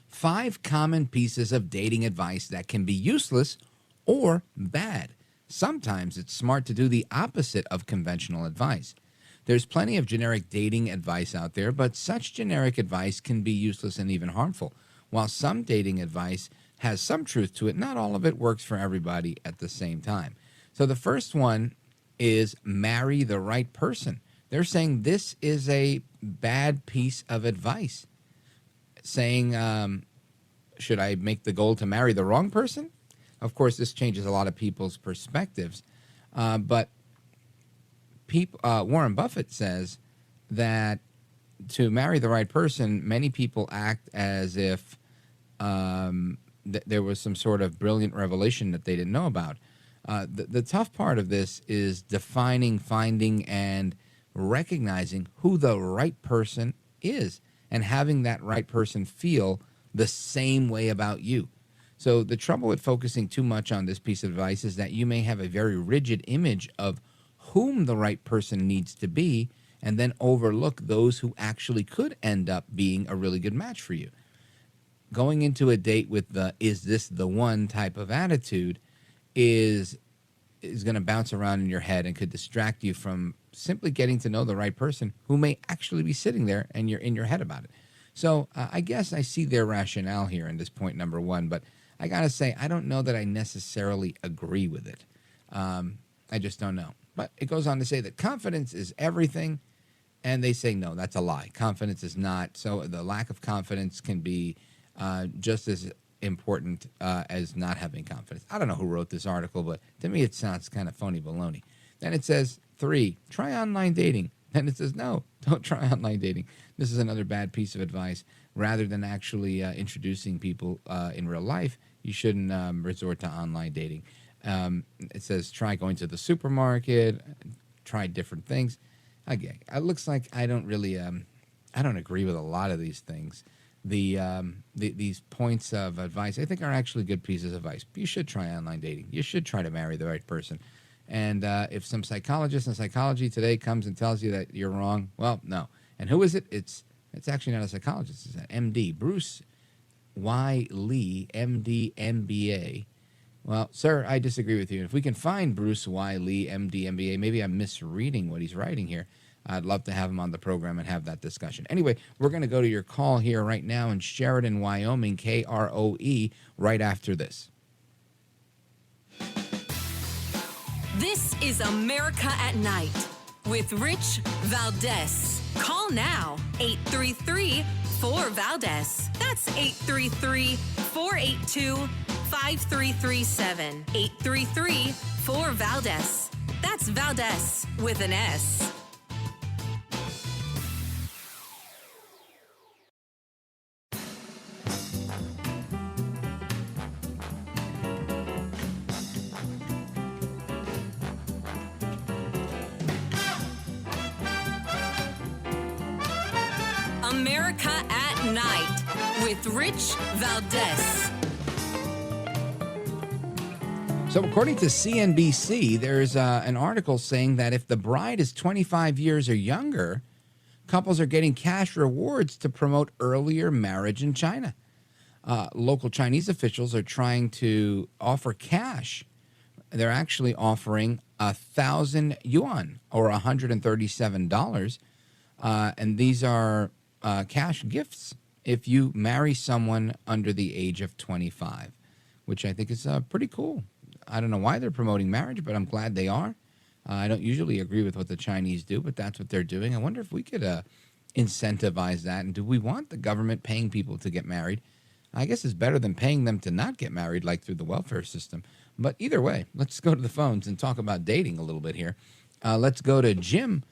5 common pieces of dating advice that can be useless or bad. Sometimes it's smart to do the opposite of conventional advice. There's plenty of generic dating advice out there, but such generic advice can be useless and even harmful. While some dating advice has some truth to it, not all of it works for everybody at the same time. So the first one is marry the right person. They're saying this is a bad piece of advice. Saying, should I make the goal to marry the wrong person? Of course, this changes a lot of people's perspectives. But Warren Buffett says that to marry the right person, many people act as if there was some sort of brilliant revelation that they didn't know about. The tough part of this is defining, finding, and recognizing who the right person is and having that right person feel the same way about you. So the trouble with focusing too much on this piece of advice is that you may have a very rigid image of whom the right person needs to be and then overlook those who actually could end up being a really good match for you. Going into a date with the "is this the one" type of attitude is going to bounce around in your head and could distract you from simply getting to know the right person who may actually be sitting there and you're in your head about it. So I guess I see their rationale here in this point number one, but I got to say, I don't know that I necessarily agree with it. I just don't know. But it goes on to say that confidence is everything, and they say, no, that's a lie. Confidence is not. So the lack of confidence can be just as important as not having confidence. I don't know who wrote this article, but to me it sounds kind of phony baloney. Then it says, 3, try online dating. Then it says, no, don't try online dating. This is another bad piece of advice. Rather than actually introducing people in real life, you shouldn't resort to online dating. It says, try going to the supermarket, try different things. Again, it looks like I don't really, I don't agree with a lot of these things. These points of advice, I think, are actually good pieces of advice. You should try online dating. You should try to marry the right person. And if some psychologist in psychology today comes and tells you that you're wrong, well, no. And who is it? It's actually not a psychologist. It's an MD, Bruce Y. Lee, MD, MBA. Well, sir, I disagree with you. If we can find Bruce Y. Lee, MD, MBA, maybe I'm misreading what he's writing here. I'd love to have him on the program and have that discussion. Anyway, we're going to go to your call here right now in Sheridan, Wyoming, KROE, right after this. This is America at Night with Rich Valdez. Call now, 833-4-VALDEZ. That's 833-482-5337. 833-4-VALDEZ. That's Valdez with an S. America at Night with Rich Valdez. So according to CNBC, there's an article saying that if the bride is 25 years or younger, couples are getting cash rewards to promote earlier marriage in China. Local Chinese officials are trying to offer cash. They're actually offering 1,000 yuan or $137. And these are cash gifts if you marry someone under the age of 25, which I think is pretty cool. I don't know why they're promoting marriage, but I'm glad they are. I don't usually agree with what the Chinese do, but that's what they're doing. I wonder if we could incentivize that. And do we want the government paying people to get married? I guess it's better than paying them to not get married, like through the welfare system. But either way, let's go to the phones and talk about dating a little bit here. Let's go to Jim.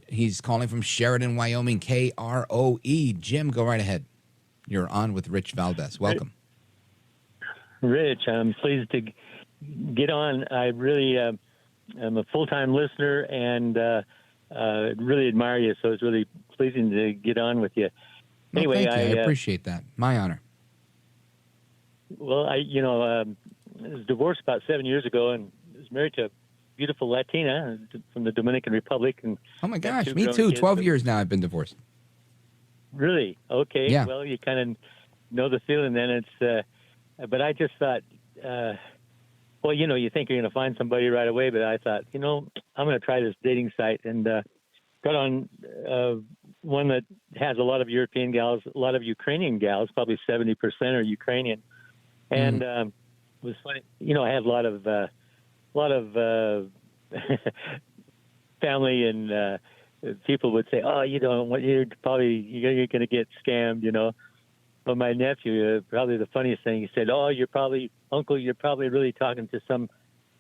He's calling from Sheridan, Wyoming, KROE. Jim, go right ahead. You're on with Rich Valdez. Welcome. Rich, I'm pleased to get on. I really am a full-time listener and really admire you, so it's really pleasing to get on with you. Anyway, thank you. I appreciate that. My honor. Well, I was divorced about 7 years ago and was married to a beautiful Latina from the Dominican Republic. And oh, my gosh, me too. 12 years now I've been divorced. Really? Okay. Yeah. Well, you kind of know the feeling then. It's, but I just thought, well, you think you're going to find somebody right away, but I thought, I'm going to try this dating site and got on one that has a lot of European gals, a lot of Ukrainian gals, probably 70% are Ukrainian. And it was funny, I had a lot of family and people would say, "Oh, you're going to get scammed," But my nephew, probably the funniest thing, he said, "Oh, Uncle, you're probably really talking to some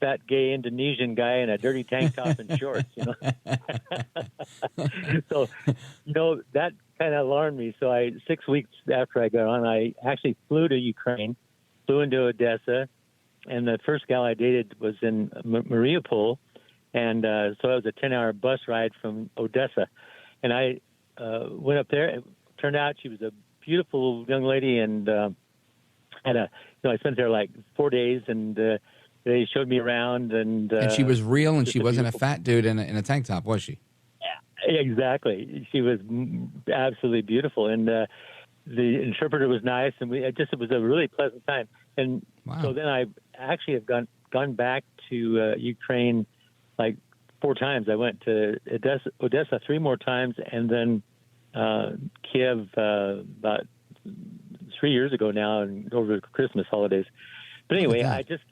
fat gay Indonesian guy in a dirty tank top and shorts, So, that kind of alarmed me. So 6 weeks after I got on, I actually flew to Ukraine, flew into Odessa, and the first gal I dated was in Mariupol. And so it was a 10-hour bus ride from Odessa. And I went up there. It turned out she was a beautiful young lady, and I spent there like 4 days, and they showed me around. And she was real, and she wasn't a fat dude in a tank top, was she? Yeah, exactly. She was absolutely beautiful, and the interpreter was nice, and it was a really pleasant time. And so then I actually have gone back to Ukraine like 4 times. I went to Odessa 3 more times, and then Kiev about 3 years ago now, and over the Christmas holidays. But anyway, I just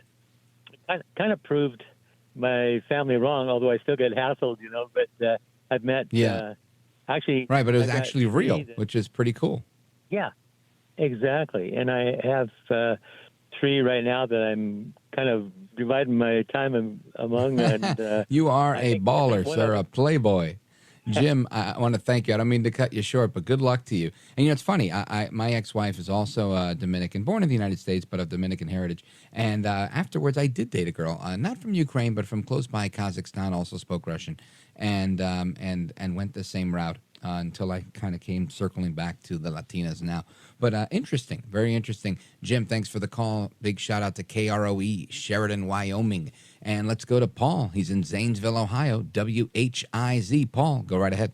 kind of proved my family wrong, although I still get hassled, But I've met actually right, but it was actually real, which is pretty cool. Yeah, exactly. And I have 3 right now that I'm kind of dividing my time among. And you are a baller, sir, a playboy. Jim, I want to thank you. I don't mean to cut you short, but good luck to you. And it's funny. My ex-wife is also Dominican, born in the United States, but of Dominican heritage. And afterwards, I did date a girl, not from Ukraine, but from close by Kazakhstan. Also spoke Russian, and went the same route until I kind of came circling back to the Latinas now. But interesting, very interesting. Jim, thanks for the call. Big shout out to KROE, Sheridan, Wyoming. And let's go to Paul. He's in Zanesville, Ohio, WHIZ. Paul, go right ahead.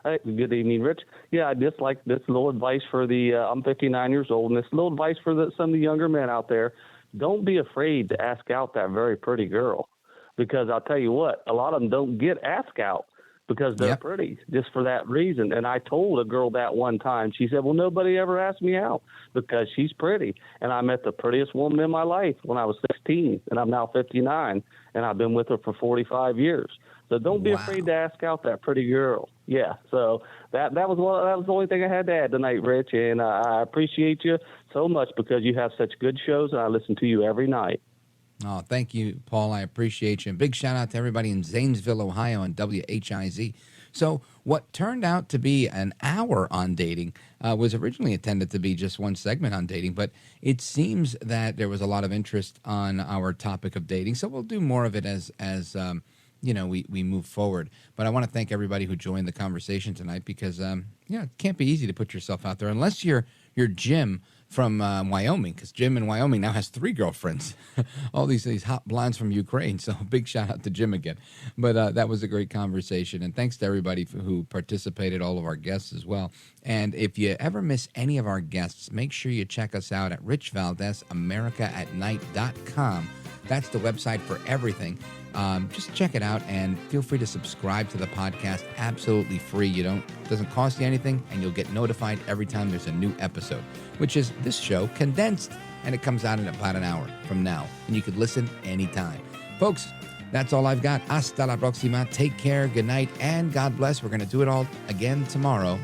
Hey, good evening, Rich. Yeah, I just like this little advice for I'm 59 years old, and this little advice for some of the younger men out there. Don't be afraid to ask out that very pretty girl, because I'll tell you what, a lot of them don't get asked out because they're pretty, just for that reason. And I told a girl that one time. She said, well, nobody ever asked me out because she's pretty. And I met the prettiest woman in my life when I was 16, and I'm now 59, and I've been with her for 45 years. So don't be afraid to ask out that pretty girl. Yeah, so that was the only thing I had to add tonight, Rich. And I appreciate you so much because you have such good shows, and I listen to you every night. Oh, thank you, Paul. I appreciate you. And big shout out to everybody in Zanesville, Ohio, on WHIZ. So what turned out to be an hour on dating was originally intended to be just one segment on dating, but it seems that there was a lot of interest on our topic of dating. So we'll do more of it as we move forward. But I want to thank everybody who joined the conversation tonight because, it can't be easy to put yourself out there unless you're Jim from Wyoming, because Jim in Wyoming now has 3 girlfriends, all these hot blondes from Ukraine. So big shout out to Jim again. But that was a great conversation. And thanks to everybody who participated, all of our guests as well. And if you ever miss any of our guests, make sure you check us out at richvaldezamericatnight.com. That's the website for everything. Just check it out and feel free to subscribe to the podcast absolutely free. It doesn't cost you anything, and you'll get notified every time there's a new episode, which is this show condensed, and it comes out in about an hour from now, and you could listen anytime. Folks, that's all I've got. Hasta la próxima. Take care, good night, and God bless. We're going to do it all again tomorrow